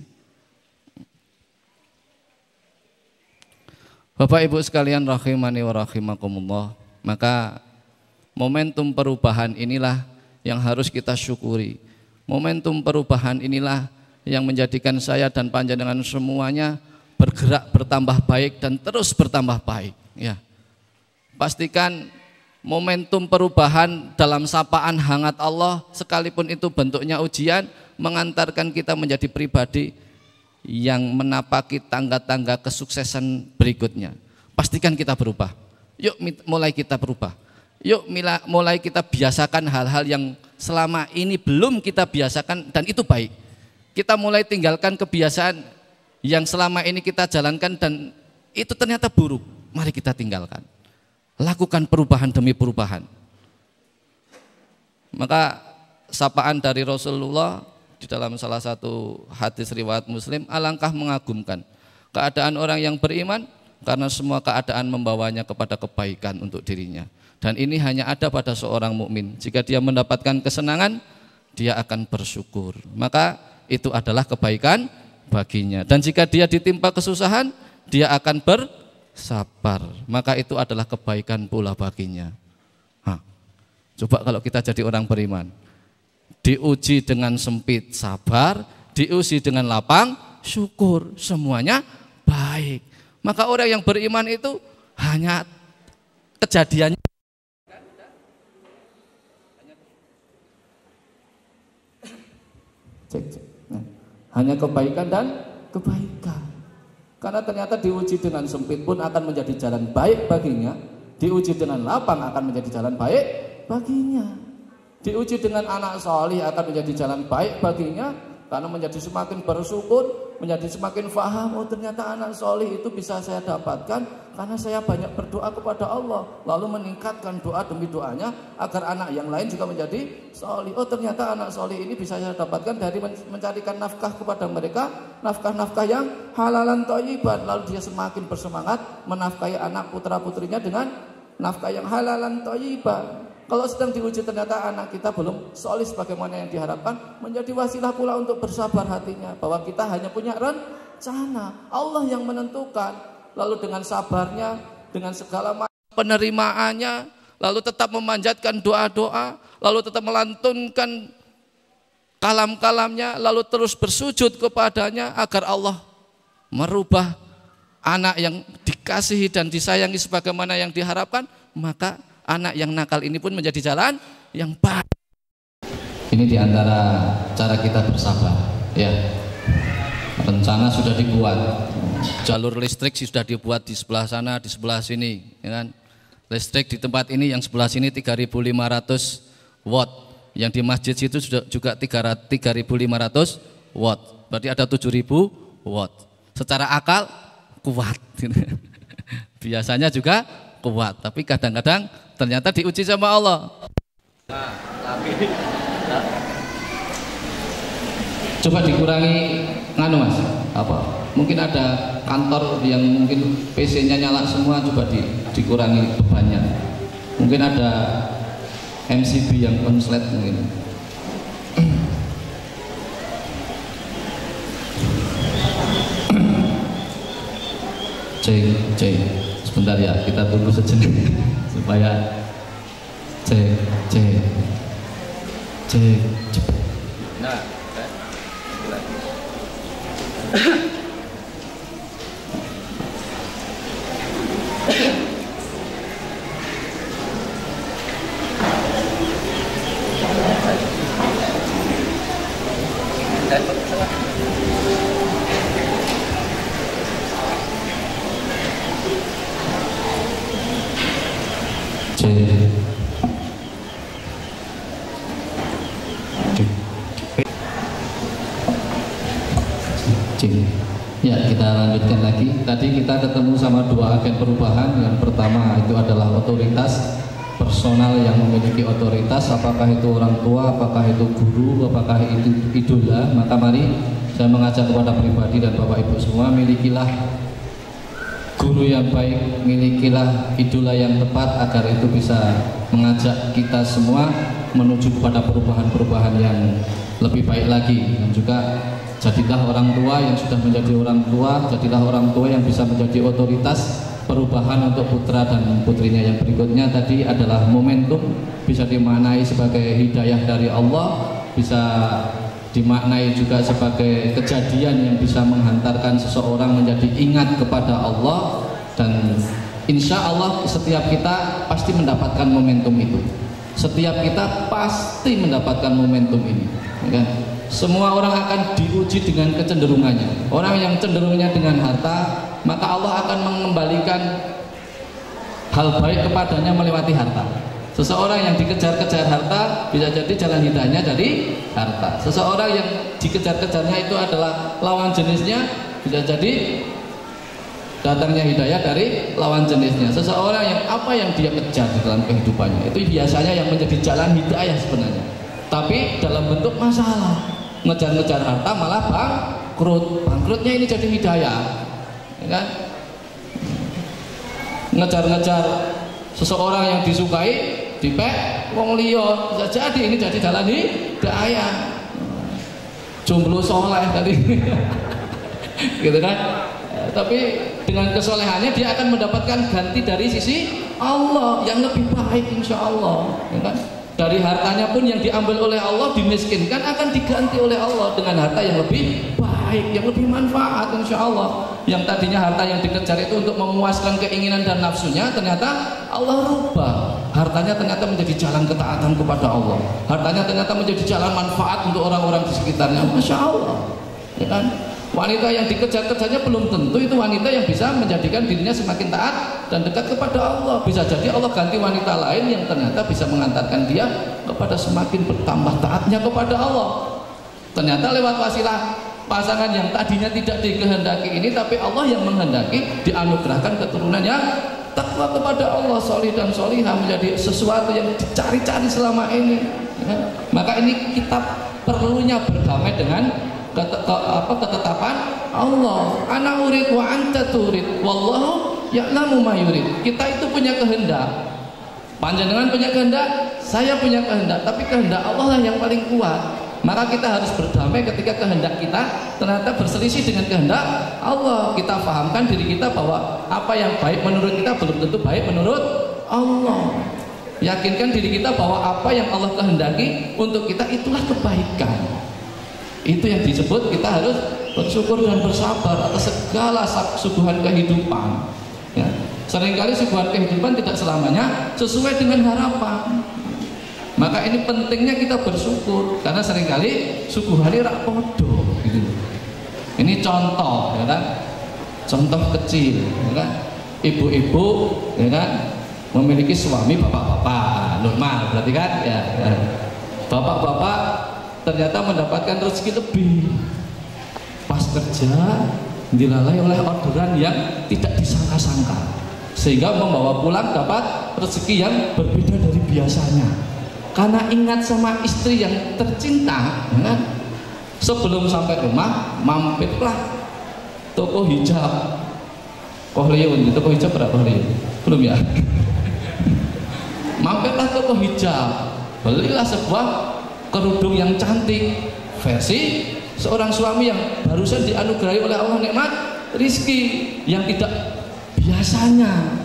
Bapak Ibu sekalian rahimani wa rahimakumullah, maka momentum perubahan inilah yang harus kita syukuri. Momentum perubahan inilah yang menjadikan saya dan panjenengan semuanya bergerak bertambah baik dan terus bertambah baik. Ya, pastikan momentum perubahan dalam sapaan hangat Allah, sekalipun itu bentuknya ujian, mengantarkan kita menjadi pribadi yang menapaki tangga-tangga kesuksesan berikutnya. Pastikan kita berubah. Yuk mulai kita berubah. Yuk mulai kita biasakan hal-hal yang selama ini belum kita biasakan dan itu baik. Kita mulai tinggalkan kebiasaan yang selama ini kita jalankan dan itu ternyata buruk. Mari kita tinggalkan. Lakukan perubahan demi perubahan. Maka sapaan dari Rasulullah di dalam salah satu hadis riwayat Muslim, alangkah mengagumkan keadaan orang yang beriman karena semua keadaan membawanya kepada kebaikan untuk dirinya. Dan ini hanya ada pada seorang mukmin. Jika dia mendapatkan kesenangan, dia akan bersyukur. Maka itu adalah kebaikan baginya. Dan jika dia ditimpa kesusahan, dia akan bersabar. Maka itu adalah kebaikan pula baginya. Coba kalau kita jadi orang beriman, diuji dengan sempit sabar, diuji dengan lapang syukur, semuanya baik. Maka orang yang beriman itu hanya kejadiannya hanya kebaikan dan kebaikan. Karena ternyata diuji dengan sempit pun akan menjadi jalan baik baginya, diuji dengan lapang akan menjadi jalan baik baginya, diuji dengan anak solih akan menjadi jalan baik baginya, karena menjadi semakin bersyukur menjadi semakin faham, oh ternyata anak solih itu bisa saya dapatkan karena saya banyak berdoa kepada Allah, lalu meningkatkan doa demi doanya agar anak yang lain juga menjadi solih. Oh ternyata anak solih ini bisa saya dapatkan dari mencarikan nafkah kepada mereka, nafkah-nafkah yang halalan thayyiban, lalu dia semakin bersemangat menafkahi anak putra putrinya dengan nafkah yang halalan thayyiban. Kalau sedang diuji ternyata anak kita belum solih sebagaimana yang diharapkan, menjadi wasilah pula untuk bersabar hatinya, bahwa kita hanya punya rencana, Allah yang menentukan. Lalu dengan sabarnya, dengan segala penerimaannya, lalu tetap memanjatkan doa-doa, lalu tetap melantunkan kalam-kalamnya, lalu terus bersujud kepadanya agar Allah merubah anak yang dikasihi dan disayangi sebagaimana yang diharapkan, maka anak yang nakal ini pun menjadi jalan yang baik. Ini diantara cara kita bersabar, ya. Rencana sudah dibuat, jalur listrik sudah dibuat di sebelah sana, di sebelah sini, ya kan? Listrik di tempat ini yang sebelah sini 3.500 watt, yang di masjid situ sudah juga 3.500 watt, berarti ada 7.000 watt. Secara akal kuat, biasanya juga kuat, tapi kadang-kadang ternyata diuji sama Allah. Coba dikurangi nganu Mas, apa? Mungkin ada kantor yang mungkin PC-nya nyala semua, coba dikurangi bebannya. Mungkin ada MCB yang konslet mungkin. Cek. Sebentar ya, kita tunggu sejenak supaya cek. Nah, ya, kita lanjutkan lagi. Tadi kita ketemu sama dua agen perubahan. Yang pertama itu adalah otoritas, personal yang memiliki otoritas, apakah itu orang tua, apakah itu guru, apakah itu idola. Maka mari saya mengajak kepada pribadi dan Bapak Ibu semua, milikilah guru yang baik, milikilah idola yang tepat, agar itu bisa mengajak kita semua menuju kepada perubahan-perubahan yang lebih baik lagi. Dan juga jadilah orang tua yang sudah menjadi orang tua, jadilah orang tua yang bisa menjadi otoritas perubahan untuk putra dan putrinya. Yang berikutnya tadi adalah momentum, bisa dimaknai sebagai hidayah dari Allah, bisa dimaknai juga sebagai kejadian yang bisa menghantarkan seseorang menjadi ingat kepada Allah. Dan insya Allah setiap kita pasti mendapatkan momentum itu, setiap kita pasti mendapatkan momentum ini, ya kan? Semua orang akan diuji dengan kecenderungannya. Orang yang cenderungnya dengan harta, maka Allah akan mengembalikan hal baik kepadanya melewati harta. Seseorang yang dikejar-kejar harta, bisa jadi jalan hidayahnya dari harta. Seseorang yang dikejar-kejarnya itu adalah lawan jenisnya, bisa jadi datangnya hidayah dari lawan jenisnya. Seseorang yang apa yang dia kejar di dalam kehidupannya, itu biasanya yang menjadi jalan hidayah sebenarnya, tapi dalam bentuk masalah. Ngejar-ngejar harta malah bangkrutnya ini jadi hidayah, ya kan? Ngejar-ngejar seseorang yang disukai, dipek wong liya, bisa jadi ini jadi jalan hidayah. Jomblo soleh tadi gitu kan? Tapi dengan kesolehannya dia akan mendapatkan ganti dari sisi Allah yang lebih baik, insya Allah, ya kan? Dari hartanya pun yang diambil oleh Allah, dimiskinkan, akan diganti oleh Allah dengan harta yang lebih baik, yang lebih manfaat, insya Allah. Yang tadinya harta yang dikejar itu untuk memuaskan keinginan dan nafsunya, ternyata Allah rubah. Hartanya ternyata menjadi jalan ketaatan kepada Allah. Hartanya ternyata menjadi jalan manfaat untuk orang-orang di sekitarnya. Masya Allah, ya kan? Wanita yang dikejar-kejarnya belum tentu itu wanita yang bisa menjadikan dirinya semakin taat dan dekat kepada Allah. Bisa jadi Allah ganti wanita lain yang ternyata bisa mengantarkan dia kepada semakin bertambah taatnya kepada Allah. Ternyata lewat wasilah pasangan yang tadinya tidak dikehendaki ini, tapi Allah yang menghendaki dianugerahkan keturunan yang takwa kepada Allah, solih dan solihah, menjadi sesuatu yang dicari-cari selama ini. Ya. Maka ini kita perlunya berdamai dengan ketetapan Allah. Ana urid wa anta turid, wallahu ya'lamu ma yurid. Kita itu punya kehendak, panjenengan punya kehendak, saya punya kehendak, tapi kehendak Allah lah yang paling kuat. Maka kita harus berdamai ketika kehendak kita ternyata berselisih dengan kehendak Allah. Kita fahamkan diri kita bahwa apa yang baik menurut kita belum tentu baik menurut Allah. Yakinkan diri kita bahwa apa yang Allah kehendaki untuk kita itulah kebaikan. Itu yang disebut kita harus bersyukur dan bersabar atas segala suguhan kehidupan. Ya. Seringkali suguhan kehidupan tidak selamanya sesuai dengan harapan. Maka ini pentingnya kita bersyukur, karena seringkali suguhane rak podo gitu. Ini contoh, ya kan? Contoh kecil, ya kan? Ibu-ibu, ya kan? Memiliki suami bapak-bapak, normal berarti kan? Ya, ya. Bapak-bapak ternyata mendapatkan rezeki lebih. Pas kerja dilalai oleh orderan yang tidak disangka-sangka, sehingga membawa pulang dapat rezeki yang berbeda dari biasanya. Karena ingat sama istri yang tercinta, ya, sebelum sampai rumah mampirlah toko hijab. Kohliun, di toko hijab berapa Kohliun? Belum ya? Mampirlah toko hijab, belilah sebuah kerudung yang cantik versi seorang suami yang barusan dianugerahi oleh Allah nikmat rizki yang tidak biasanya.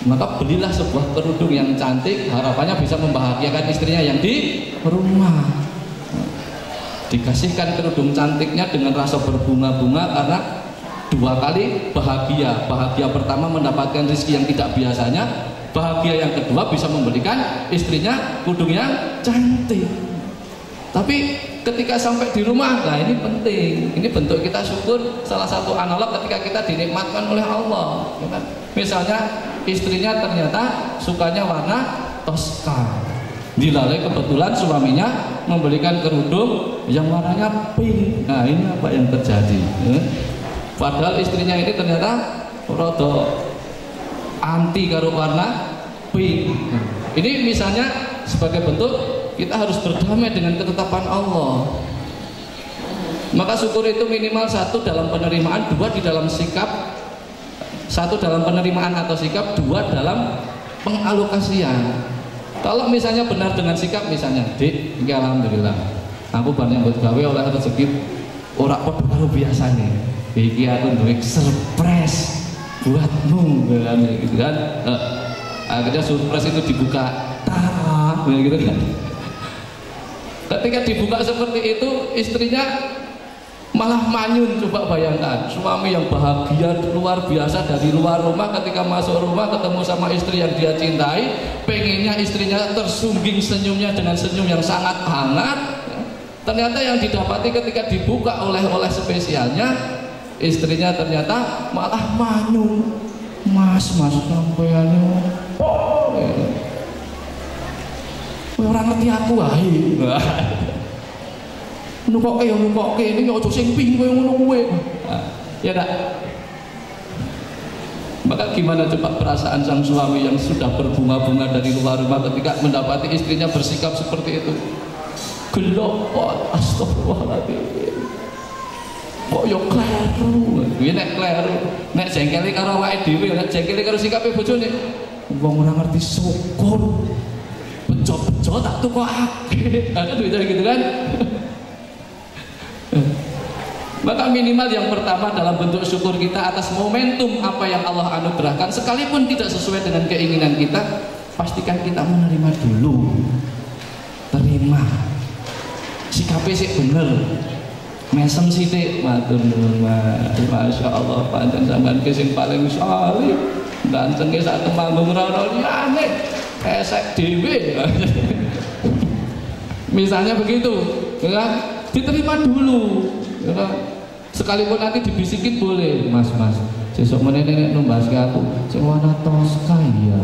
Maka belilah sebuah kerudung yang cantik, harapannya bisa membahagiakan istrinya yang di rumah. Dikasihkan kerudung cantiknya dengan rasa berbunga-bunga karena dua kali bahagia. Bahagia pertama mendapatkan rezeki yang tidak biasanya, bahagia yang kedua bisa memberikan istrinya kerudung yang cantik. Tapi ketika sampai di rumah, nah ini penting. Ini bentuk kita syukur, salah satu analog ketika kita dinikmatkan oleh Allah. Misalnya istrinya ternyata sukanya warna toska, dilalui kebetulan suaminya membelikan kerudung yang warnanya pink. Nah ini apa yang terjadi? Padahal istrinya ini ternyata rada anti karo warna pink. Ini misalnya sebagai bentuk kita harus berdamai dengan ketetapan Allah. Maka syukur itu minimal satu dalam penerimaan, dua di dalam sikap. Satu dalam penerimaan atau sikap, dua dalam pengalokasian. Kalau misalnya benar dengan sikap, misalnya, Dik, ini alhamdulillah, aku banyak buat gawe oleh rezeki ora padha karo biasane. Iki aku duwe surprise buatmu, gitu kan. Akhirnya surprise itu dibuka, gitu kan. Ketika dibuka seperti itu, istrinya malah manyun. Coba bayangkan, suami yang bahagia luar biasa dari luar rumah, ketika masuk rumah ketemu sama istri yang dia cintai, pengennya istrinya tersungging senyumnya dengan senyum yang sangat hangat. Ternyata yang didapati ketika dibuka oleh spesialnya, istrinya ternyata malah manyun. Mas sampean orang ngerti aku wae. Numpoke ini ojo sing ping koyo ngono kuwe. Ya enggak? Maka gimana coba perasaan sang suami yang sudah berbunga-bunga dari luar rumah ketika mendapati istrinya bersikap seperti itu? Gelo, astagfirullahaladzim. Kok yo kleru. Kuwi nek kleru, nek jengkele karo awake dhewe, nek jengkele karo sikape bojone. Wong ora ngerti syukur. Bejo-bejo tak tukokake. Kan gitu kan? Maka minimal yang pertama dalam bentuk syukur kita atas momentum apa yang Allah anugerahkan, sekalipun tidak sesuai dengan keinginan kita, pastikan kita menerima dulu. Terima. Sikapnya sih bener. Mesem sithik, matur nuwun, Masya Allah, pancen sampean ki sing paling saleh. Gantenge sak Temanggung ora liyane. Esek dhewe. Misalnya begitu, ya, diterima dulu. Ya, sekalipun nanti dibisikin boleh, mas, sesuk meneh nek numbaske aku sing warna toska ya.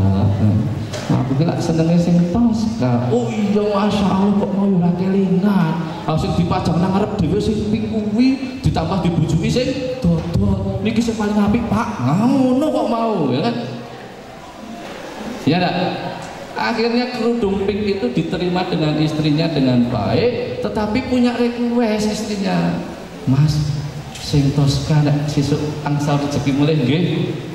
Aku kira senengnya sing Tosca. Oh iya masya Allah kok mau ora kelingan. Sing dipajang nang ngarep dhewe sing kuwi ditambah dibujuki sing dodot. Niki sing paling apik Pak. Ngono kok mau ya kan? Ya enggak? Akhirnya kerudung pink itu diterima dengan istrinya dengan baik, tetapi punya request istrinya, Mas, sing Tosca nek sesuk angsal rezeki mulih nggih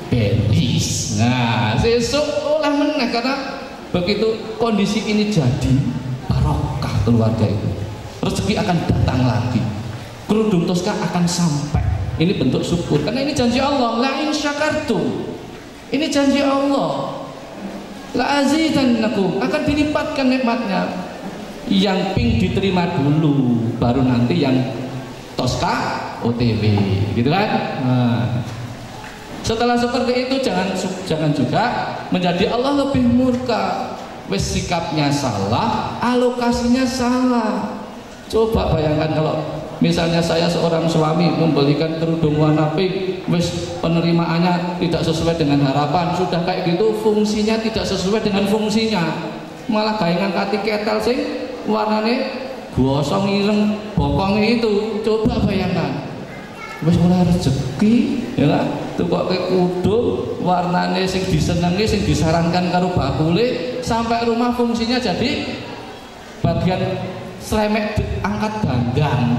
benis. Nah, sesuk oleh meneh karena begitu kondisi ini jadi barokah keluarga itu. Rezeki akan datang lagi. Kerudung Tosca akan sampai. Ini bentuk syukur karena ini janji Allah, la in syakartum. Ini janji Allah. La azidannakum, akan dilipatkan nikmatnya. Yang pink diterima dulu, baru nanti yang Tosca OTW, gitu kan? Nah, setelah seperti itu jangan juga menjadi Allah lebih murka. Wes sikapnya salah, alokasinya salah. Coba bayangkan kalau misalnya saya seorang suami membelikan kerudung warna pink, wes penerimaannya tidak sesuai dengan harapan, sudah kayak gitu fungsinya tidak sesuai dengan fungsinya, malah gawe ngangkati ketel sing warnane gosong ireng bokongnya itu. Coba bayangkan, wes mulai rezeki ya lah, tuh kok ke kudung warnane sing disenengi, sing disarankan karo bakule, sampai rumah fungsinya jadi bagian selemek angkat dandang,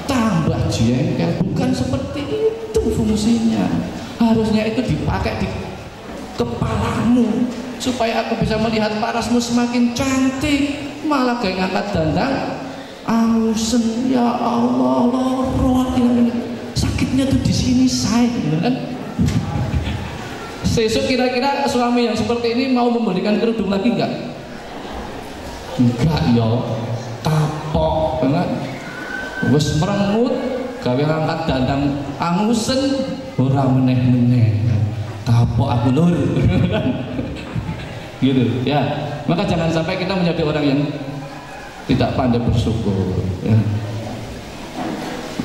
tambah jengkel. Bukan seperti itu fungsinya. Harusnya itu dipakai di kepalamu supaya aku bisa melihat parasmu semakin cantik, malah kayak ngangkat dandang ausen. Ya Allah, loro sakitnya tuh di sini saya, kan? Sesuk kira-kira suami yang seperti ini mau membelikan kerudung lagi enggak? Enggak ya, kapok banget. Wes merengut, gawe angkat dandang angusen, ora meneh-meneh. Kapok aku lur. Gitu ya. Maka jangan sampai kita menjadi orang yang tidak pandai bersyukur ya.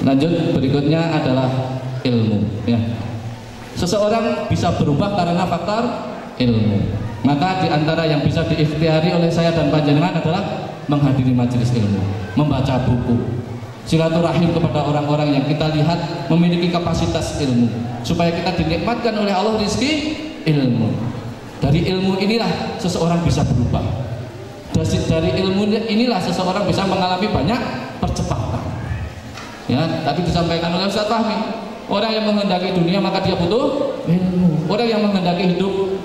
Lanjut, berikutnya adalah ilmu ya. Seseorang bisa berubah karena faktor ilmu. Maka diantara yang bisa diikhtiari oleh saya dan panjenengan adalah menghadiri majelis ilmu, membaca buku, silaturahim kepada orang-orang yang kita lihat memiliki kapasitas ilmu, supaya kita dinikmatkan oleh Allah rezeki ilmu. Dari ilmu inilah seseorang bisa berubah. Dari ilmu inilah seseorang bisa mengalami banyak percepatan. Ya, tadi disampaikan oleh Ustaz Fahmi, orang yang menghendaki dunia maka dia butuh ilmu. Orang yang menghendaki hidup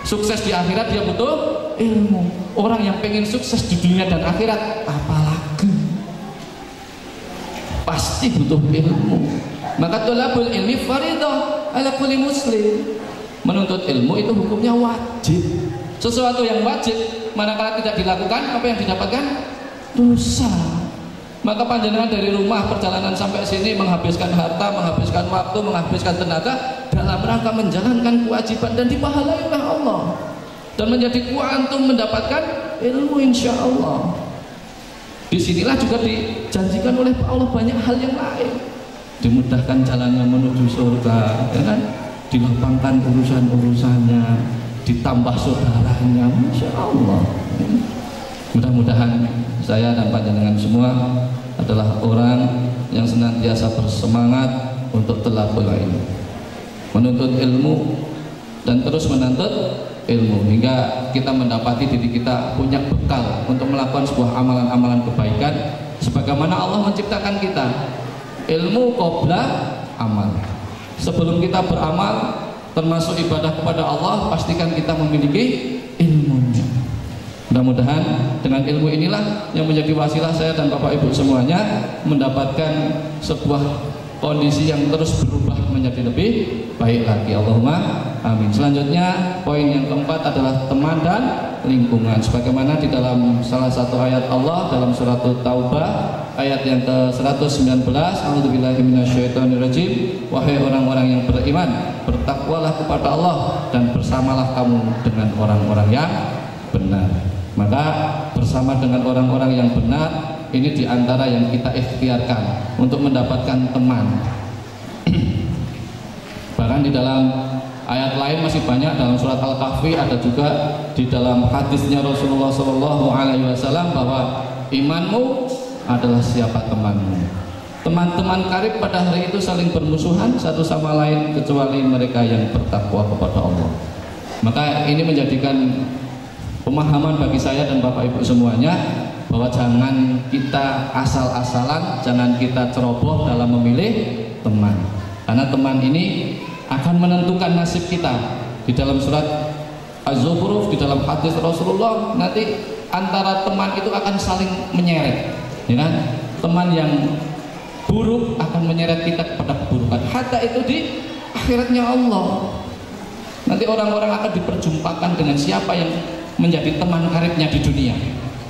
sukses di akhirat dia butuh ilmu. Orang yang pengen sukses di dunia dan akhirat apalagi pasti butuh ilmu. Maka thalabul ilmi fardhu ala kulli muslim. Menuntut ilmu itu hukumnya wajib. Sesuatu yang wajib manakala tidak dilakukan, apa yang didapatkan? Dosa. Maka panjenengan dari rumah perjalanan sampai sini menghabiskan harta, menghabiskan waktu, menghabiskan tenaga dalam rangka menjalankan kewajiban dan dipahalai oleh Allah, dan menjadi kuantum mendapatkan ilmu insya Allah. Disinilah juga dijanjikan oleh Allah banyak hal yang lain, dimudahkan jalannya menuju surga, ya kan? Dilapangkan urusan-urusannya, ditambah saudaranya, insya Allah. Mudah-mudahan saya dan panjenengan semua adalah orang yang senantiasa bersemangat untuk thalabul ilmi, menuntut ilmu dan terus menuntut ilmu hingga kita mendapati diri kita punya bekal untuk melakukan sebuah amalan-amalan kebaikan sebagaimana Allah menciptakan kita. Ilmu qabla amal. Sebelum kita beramal termasuk ibadah kepada Allah, pastikan kita memiliki ilmunya. Mudah-mudahan dengan ilmu inilah yang menjadi wasilah saya dan Bapak Ibu semuanya mendapatkan sebuah kondisi yang terus berubah menjadi lebih baik lagi. Allahumma amin. Selanjutnya poin yang keempat adalah teman dan lingkungan. Sebagaimana di dalam salah satu ayat Allah dalam surat Taubah ayat yang ke-119, A'udzubillahi minasyaitonirrajim. Wahai orang-orang yang beriman, bertakwalah kepada Allah dan bersamalah kamu dengan orang-orang yang benar. Maka bersama dengan orang-orang yang benar ini diantara yang kita ikhtiarkan untuk mendapatkan teman. Bahkan di dalam Ayat lain masih banyak dalam surat Al-Kahfi, ada juga di dalam hadisnya Rasulullah SAW bahwa imanmu adalah siapa temanmu. Teman-teman karib pada hari itu saling bermusuhan satu sama lain kecuali mereka yang bertakwa kepada Allah. Maka ini menjadikan pemahaman bagi saya dan Bapak Ibu semuanya bahwa jangan kita asal-asalan, jangan kita ceroboh dalam memilih teman, karena teman ini akan menentukan nasib kita. Di dalam surat Az-Zukhruf, di dalam hadis Rasulullah, nanti antara teman itu akan saling menyeret, ya kan? Teman yang buruk akan menyeret kita kepada keburukan, hatta itu di akhiratnya Allah. Nanti orang-orang akan diperjumpakan dengan siapa yang menjadi teman karibnya di dunia,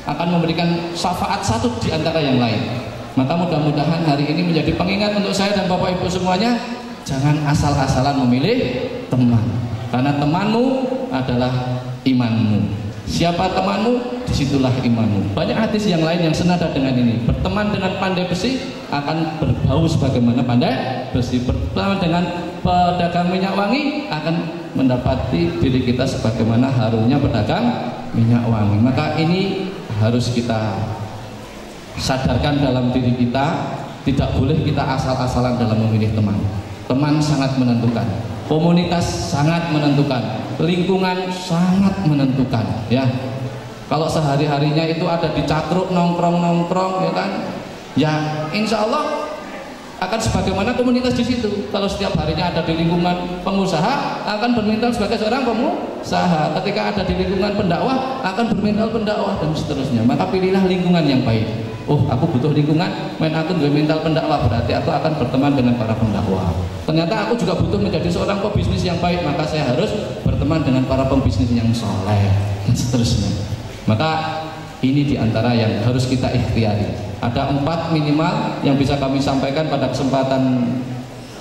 akan memberikan syafaat satu di antara yang lain. Maka mudah-mudahan hari ini menjadi pengingat untuk saya dan Bapak Ibu semuanya, jangan asal-asalan memilih teman, karena temanmu adalah imanmu. Siapa temanmu, disitulah imanmu. Banyak hadis yang lain yang senada dengan ini. Berteman dengan pandai besi akan berbau sebagaimana pandai besi. Berteman dengan pedagang minyak wangi akan mendapati diri kita sebagaimana harumnya pedagang minyak wangi. Maka ini harus kita sadarkan dalam diri kita. Tidak boleh kita asal-asalan dalam memilih teman. Teman sangat menentukan, komunitas sangat menentukan, lingkungan sangat menentukan, ya. Kalau sehari-harinya itu ada di cakruk nongkrong-nongkrong, ya kan, ya insya Allah akan sebagaimana komunitas di situ. Kalau setiap harinya ada di lingkungan pengusaha, akan bermental sebagai seorang pengusaha. Ketika ada di lingkungan pendakwah, akan bermental pendakwah, dan seterusnya. Maka pilihlah lingkungan yang baik. Oh, aku butuh lingkungan, aku juga mental pendakwah, berarti aku akan berteman dengan para pendakwah. Ternyata aku juga butuh menjadi seorang pebisnis yang baik, maka saya harus berteman dengan para pebisnis yang soleh, dan seterusnya. Maka ini diantara yang harus kita ikhtiari. Ada 4 minimal yang bisa kami sampaikan pada kesempatan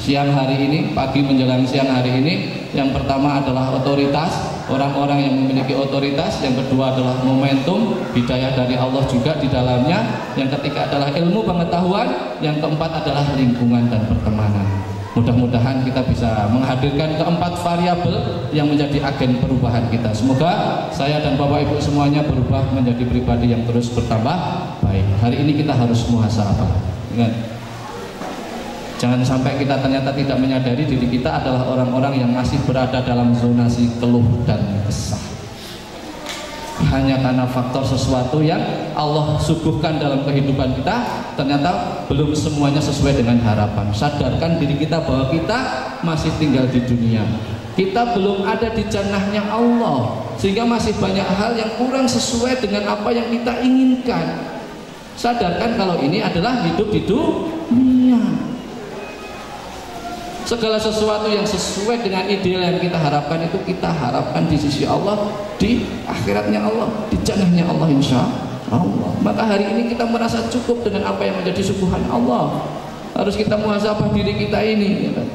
siang hari ini, pagi menjelang siang hari ini. Yang pertama adalah otoritas, orang-orang yang memiliki otoritas. Yang kedua adalah momentum, hidayah dari Allah juga di dalamnya. Yang ketiga adalah ilmu pengetahuan. Yang keempat adalah lingkungan dan pertemanan. Mudah-mudahan kita bisa menghadirkan keempat variabel yang menjadi agen perubahan kita. Semoga saya dan Bapak Ibu semuanya berubah menjadi pribadi yang terus bertambah baik. Hari ini kita harus muhasabah. Ingat, jangan sampai kita ternyata tidak menyadari diri kita adalah orang-orang yang masih berada dalam zonasi keluh dan kesah, hanya karena faktor sesuatu yang Allah suguhkan dalam kehidupan kita ternyata belum semuanya sesuai dengan harapan. Sadarkan diri kita bahwa kita masih tinggal di dunia, kita belum ada di jannahnya Allah, sehingga masih banyak hal yang kurang sesuai dengan apa yang kita inginkan. Sadarkan kalau ini adalah hidup di dunia. Segala sesuatu yang sesuai dengan ideal yang kita harapkan itu kita harapkan di sisi Allah, di akhiratnya Allah, di jannahnya Allah insya Allah. Maka hari ini kita merasa cukup dengan apa yang menjadi suguhan Allah. Harus kita muhasabah diri kita ini, ya kan?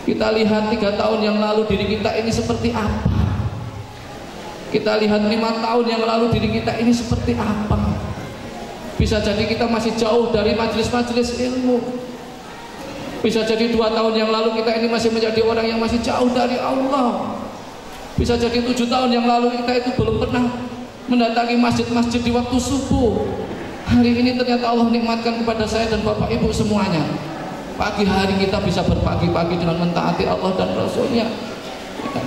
Kita lihat 3 tahun yang lalu diri kita ini seperti apa. Kita lihat 5 tahun yang lalu diri kita ini seperti apa. Bisa jadi kita masih jauh dari majelis-majelis ilmu. Bisa jadi 2 tahun yang lalu kita ini masih menjadi orang yang masih jauh dari Allah. Bisa jadi 7 tahun yang lalu kita itu belum pernah mendatangi masjid-masjid di waktu subuh. Hari ini ternyata Allah nikmatkan kepada saya dan Bapak Ibu semuanya. Pagi hari kita bisa berpagi-pagi dengan mentaati Allah dan Rasulnya.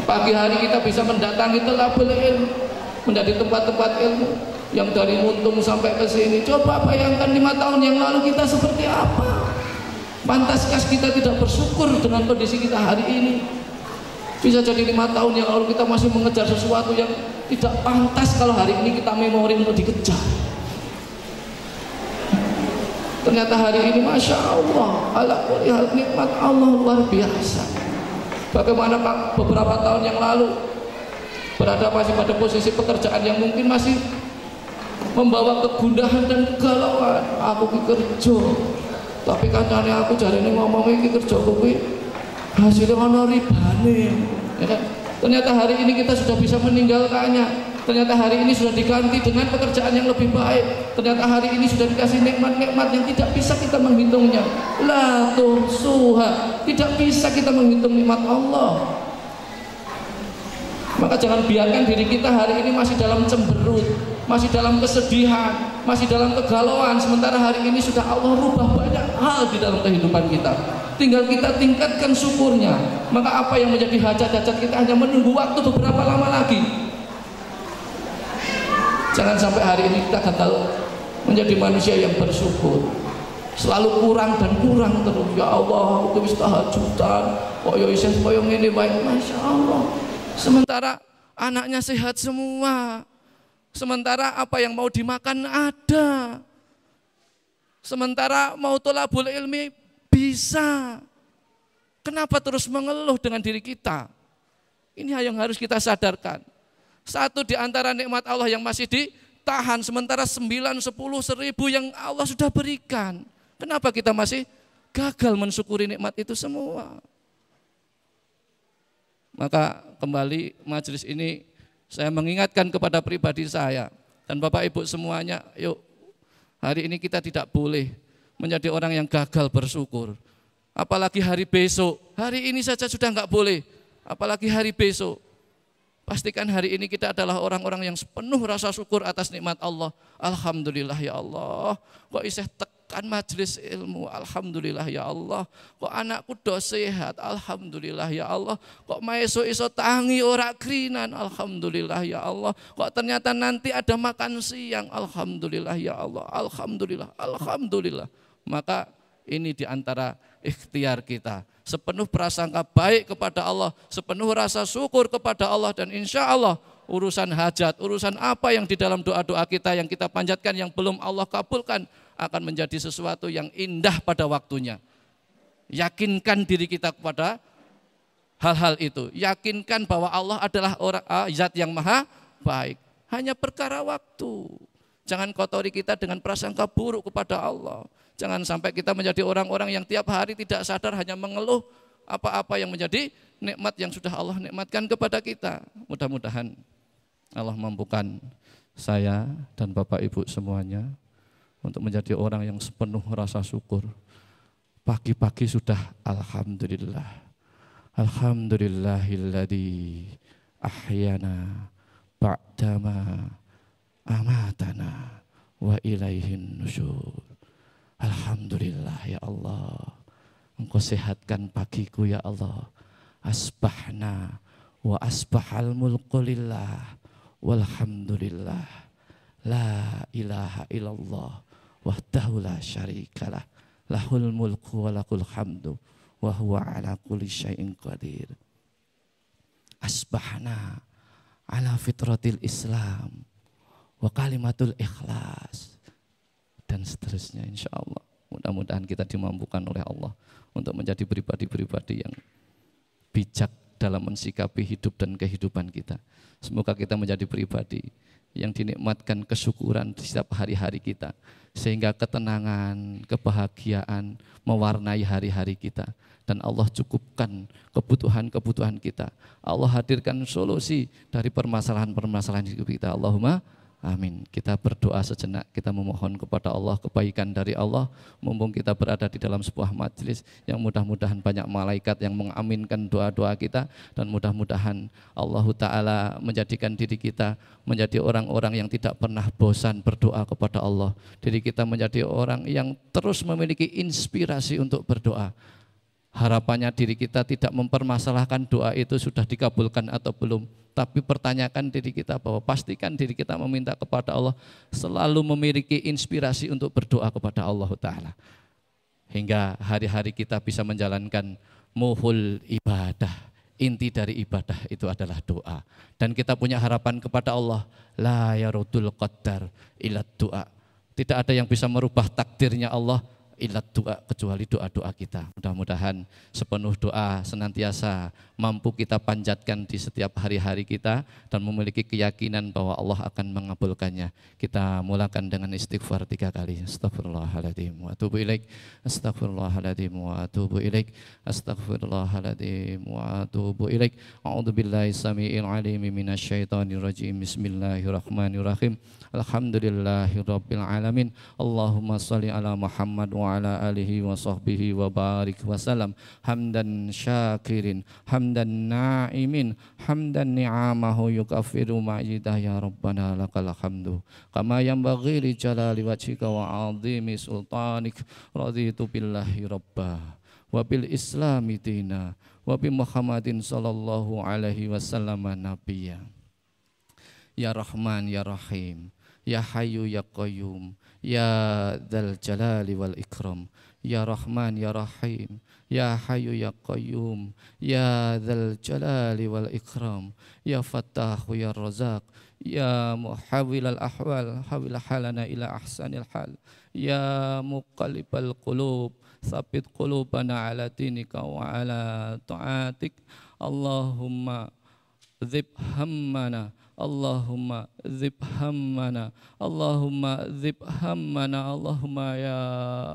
Pagi hari kita bisa mendatangi thalabul ilmu, menjadi tempat-tempat ilmu yang dari Muntung sampai ke sini. Coba bayangkan 5 tahun yang lalu kita seperti apa. Pantaskah kita tidak bersyukur dengan kondisi kita hari ini? Bisa jadi 5 tahun yang lalu kita masih mengejar sesuatu yang tidak pantas, kalau hari ini kita memori untuk dikejar. Ternyata hari ini Masya Allah, ala kulli hal nikmat Allah luar biasa. Bagaimana beberapa tahun yang lalu berada masih pada posisi pekerjaan yang mungkin masih membawa kegundahan dan kegalauan. Aku kerja, tapi kancane aku jarene ngomong iki kerja kuwi hasilnya ono ribane, ya kan? Ternyata hari ini kita sudah bisa meninggalkannya. Ternyata hari ini sudah diganti dengan pekerjaan yang lebih baik. Ternyata hari ini sudah dikasih nikmat-nikmat yang tidak bisa kita menghitungnya. La tuhsuha, tidak bisa kita menghitung nikmat Allah. Maka jangan biarkan diri kita hari ini masih dalam cemberut, masih dalam kesedihan, masih dalam kegalauan, sementara hari ini sudah Allah rubah banyak hal di dalam kehidupan kita. Tinggal kita tingkatkan syukurnya. Maka apa yang menjadi hajat-hajat kita hanya menunggu waktu beberapa lama lagi. Jangan sampai hari ini kita gagal menjadi manusia yang bersyukur, selalu kurang dan kurang terus. Ya Allah, aku wis tahajudan, kok yo isih koyo ngene wae, Masya Allah. Sementara anaknya sehat semua, sementara apa yang mau dimakan ada, sementara mau tholabul ilmi bisa. Kenapa terus mengeluh dengan diri kita? Ini yang harus kita sadarkan. Satu di antara nikmat Allah yang masih ditahan, sementara 9, 10, 1000 yang Allah sudah berikan. Kenapa kita masih gagal mensyukuri nikmat itu semua? Maka kembali majelis ini saya mengingatkan kepada pribadi saya dan Bapak Ibu semuanya, yuk hari ini kita tidak boleh menjadi orang yang gagal bersyukur. Apalagi hari besok, hari ini saja sudah enggak boleh, apalagi hari besok. Pastikan hari ini kita adalah orang-orang yang sepenuh rasa syukur atas nikmat Allah. Alhamdulillah ya Allah, kok isih tekan majelis ilmu, alhamdulillah ya Allah. Kok anakku do sehat, alhamdulillah ya Allah. Kok maeso iso tangi ora krinan, alhamdulillah ya Allah. Kok ternyata nanti ada makan siang, alhamdulillah ya Allah. Alhamdulillah, alhamdulillah. Maka ini diantara ikhtiar kita, sepenuh prasangka baik kepada Allah, sepenuh rasa syukur kepada Allah, dan insya Allah urusan hajat, urusan apa yang di dalam doa-doa kita yang kita panjatkan yang belum Allah kabulkan akan menjadi sesuatu yang indah pada waktunya. Yakinkan diri kita kepada hal-hal itu, yakinkan bahwa Allah adalah zat yang maha baik, hanya perkara waktu. Jangan kotori kita dengan prasangka buruk kepada Allah. Jangan sampai kita menjadi orang-orang yang tiap hari tidak sadar hanya mengeluh apa-apa yang menjadi nikmat yang sudah Allah nikmatkan kepada kita. Mudah-mudahan Allah mampukan saya dan Bapak Ibu semuanya untuk menjadi orang yang sepenuh rasa syukur. Pagi-pagi sudah alhamdulillah. Alhamdulillahilladzi ahyana ba'dama amatana wa ilaihin nusyur. Alhamdulillah ya Allah, Engkau sehatkan pagiku ya Allah. Asbahna wa asbahal mulku lillah walhamdulillah, la ilaha illallah wahdahu la syarikalah, lahul mulku wa lakul hamdu wa huwa ala kulli syai'in qadir. Asbahna ala fitratil Islam wa kalimatul ikhlas, dan seterusnya. Insya Allah mudah-mudahan kita dimampukan oleh Allah untuk menjadi pribadi-pribadi yang bijak dalam mensikapi hidup dan kehidupan kita. Semoga kita menjadi pribadi yang dinikmatkan kesyukuran di setiap hari-hari kita, sehingga ketenangan, kebahagiaan mewarnai hari-hari kita, dan Allah cukupkan kebutuhan-kebutuhan kita. Allah hadirkan solusi dari permasalahan-permasalahan hidup kita. Allahumma amin. Kita berdoa sejenak, kita memohon kepada Allah kebaikan dari Allah. Mumpung kita berada di dalam sebuah majelis yang mudah-mudahan banyak malaikat yang mengaminkan doa-doa kita, dan mudah-mudahan Allah Ta'ala menjadikan diri kita menjadi orang-orang yang tidak pernah bosan berdoa kepada Allah. Diri kita menjadi orang yang terus memiliki inspirasi untuk berdoa. Harapannya diri kita tidak mempermasalahkan doa itu sudah dikabulkan atau belum, tapi pertanyakan diri kita bahwa pastikan diri kita meminta kepada Allah selalu memiliki inspirasi untuk berdoa kepada Allah Ta'ala, hingga hari-hari kita bisa menjalankan muhul ibadah. Inti dari ibadah itu adalah doa, dan kita punya harapan kepada Allah, la yarudul qaddar illa doa. Tidak ada yang bisa merubah takdirnya Allah ilat doa, kecuali doa-doa kita. Mudah-mudahan sepenuh doa senantiasa mampu kita panjatkan di setiap hari-hari kita, dan memiliki keyakinan bahwa Allah akan mengabulkannya. Kita mulakan dengan istighfar 3 kali. Astaghfirullahaladzim wa atubu ilaik, astaghfirullahaladzim wa atubu ilaik, astaghfirullahaladzim wa atubu ilaik. A'udzubillahi samii'il 'aliim minasyaitonir rajim. Bismillahirrahmanirrahim. Alhamdulillahirabbil alamin. Allahumma shalli ala Muhammad wa wa ala alihi wa sahbihi wa barik wa salam hamdan syakirin hamdan na'imin hamdan ni'amahu yukaffiru ma'idah ya Rabbana lakal hamdu kama yanbaghi li jalali wajhika wa 'azimi sultanik raditu billahi rabba wa bil islami dina wa bi Muhammadin sallallahu alaihi wasallam nabiyya. Ya Rahman ya Rahim, ya Hayyu ya Qayyum, ya Dzal Jalali wal Ikram. Ya Rahman ya Rahim, ya Hayyu ya Qayyum, ya Dzal Jalali wal Ikram. Ya Fattahu ya Razaq, ya Muhawwilal ahwal, hawil halana ila ahsanil hal. Ya Muqallibal qulub, tsabbit qulubana ala dinika wa ala ta'atik. Allahumma dzib hammana, Allahumma dzib hammana, Allahumma dzib hammana, Allahumma ya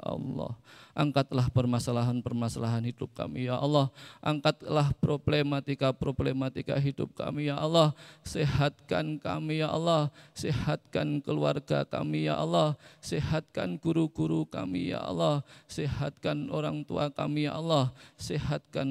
Allah. Angkatlah permasalahan-permasalahan hidup kami ya Allah. Angkatlah problematika-problematika hidup kami ya Allah. Sehatkan kami ya Allah. Sehatkan keluarga kami ya Allah. Sehatkan guru-guru kami ya Allah. Sehatkan orang tua kami ya Allah. Sehatkan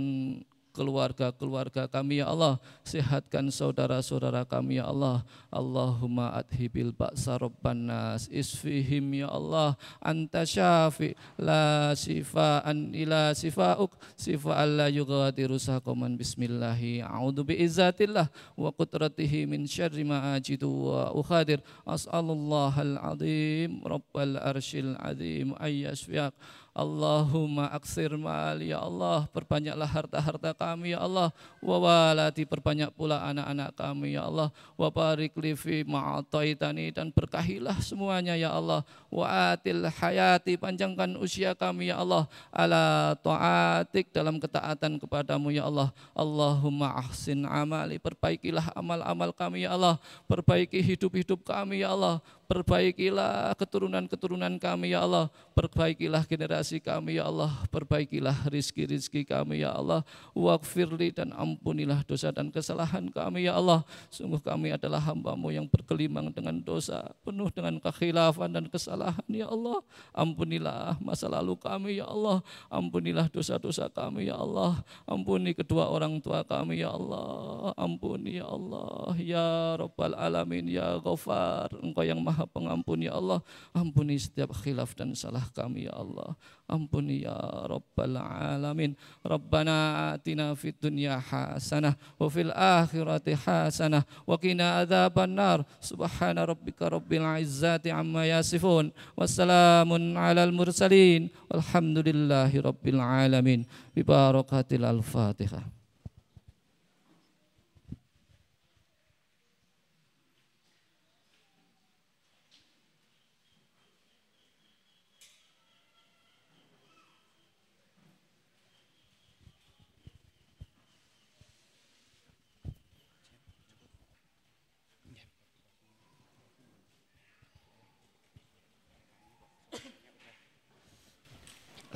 keluarga-keluarga kami ya Allah. Sehatkan saudara-saudara kami ya Allah. Allahumma adhibil ba'sa rabban nas isfihim ya Allah. Anta syafi la sifaan ila sifauk sifa'an la yughadiru saqaman. Bismillahi a'udzu biizzatillah wa qudratihi min syarri ma ajidu wa ukhadir. As'alullahal azim rabbal arsyil azim ayyashfiaq. Allahumma aksir mali ya Allah, perbanyaklah harta-harta kami ya Allah. Wa waladi, perbanyak pula anak-anak kami ya Allah. Wa barik li fi ma'ataitani, dan berkahilah semuanya ya Allah. Wa atil hayati, panjangkan usia kami ya Allah. Ala ta'atik, dalam ketaatan kepadamu ya Allah. Allahumma ahsin amali, perbaikilah amal-amal kami ya Allah. Perbaiki hidup-hidup kami ya Allah. Perbaikilah keturunan-keturunan kami ya Allah. Perbaikilah generasi kami ya Allah. Perbaikilah rizki-rizki kami ya Allah. Waghfirli, dan ampunilah dosa dan kesalahan kami ya Allah. Sungguh kami adalah hamba-Mu yang bergelimang dengan dosa, penuh dengan kekhilafan dan kesalahan ya Allah. Ampunilah masa lalu kami ya Allah. Ampunilah dosa-dosa kami ya Allah. Ampuni kedua orang tua kami ya Allah. Ampuni ya Allah. Ya Rabbal Alamin, ya Ghafar, Engkau yang Maha Pengampun ya Allah. Ampuni setiap khilaf dan salah kami ya Allah. Ampuni ya Rabbal Alamin. Rabbana atina fid dunya hasanah wa fil akhirati hasanah wa qina adzabannar. Subhana rabbika rabbil izzati amma yasifun. Wassalamun alal mursalin. Walhamdulillahi rabbil alamin. Bi barakatil al-Fatihah.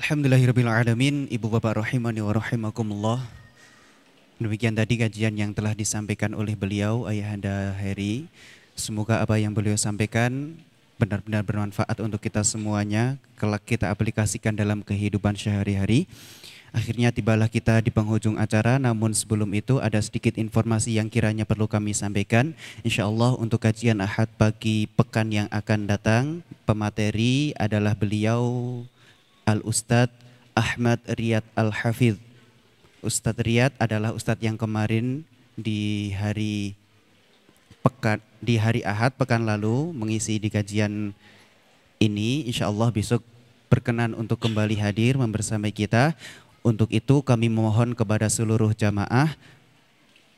Alhamdulillahirrabbilalamin. Ibu bapak rahimani wa rahimakumullah. Demikian tadi kajian yang telah disampaikan oleh beliau Ayahanda Heri. Semoga apa yang beliau sampaikan benar-benar bermanfaat untuk kita semuanya, kelak kita aplikasikan dalam kehidupan sehari-hari. Akhirnya tibalah kita di penghujung acara, namun sebelum itu ada sedikit informasi yang kiranya perlu kami sampaikan. InsyaAllah untuk kajian Ahad pagi pekan yang akan datang, pemateri adalah beliau Al-Ustadz Ahmad Riyad Al-Hafidh. Ustadz Riyad adalah Ustadz yang kemarin di hari Ahad pekan lalu mengisi di kajian ini. InsyaAllah besok berkenan untuk kembali hadir membersamai kita. Untuk itu kami memohon kepada seluruh jamaah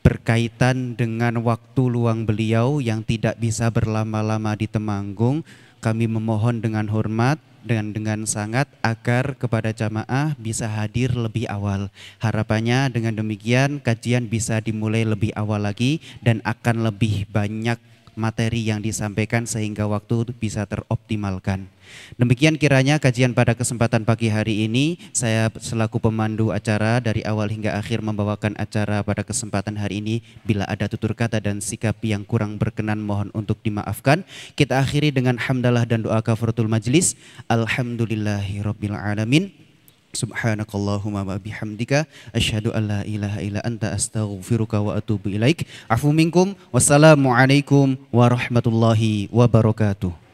berkaitan dengan waktu luang beliau yang tidak bisa berlama-lama di Temanggung, kami memohon dengan hormat dan dengan sangat agar kepada jamaah bisa hadir lebih awal. Harapannya dengan demikian kajian bisa dimulai lebih awal lagi dan akan lebih banyak materi yang disampaikan sehingga waktu bisa teroptimalkan. Demikian kiranya kajian pada kesempatan pagi hari ini. Saya selaku pemandu acara dari awal hingga akhir membawakan acara pada kesempatan hari ini. Bila ada tutur kata dan sikap yang kurang berkenan mohon untuk dimaafkan. Kita akhiri dengan hamdalah dan doa kafaratul majlis. Alhamdulillahirabbil alamin. Subhanakallahumma wa bihamdika asyhadu an la ilaha illa anta astaghfiruka wa atubu ilaik. Afu minkum. Wassalamualaikum warahmatullahi wabarakatuh.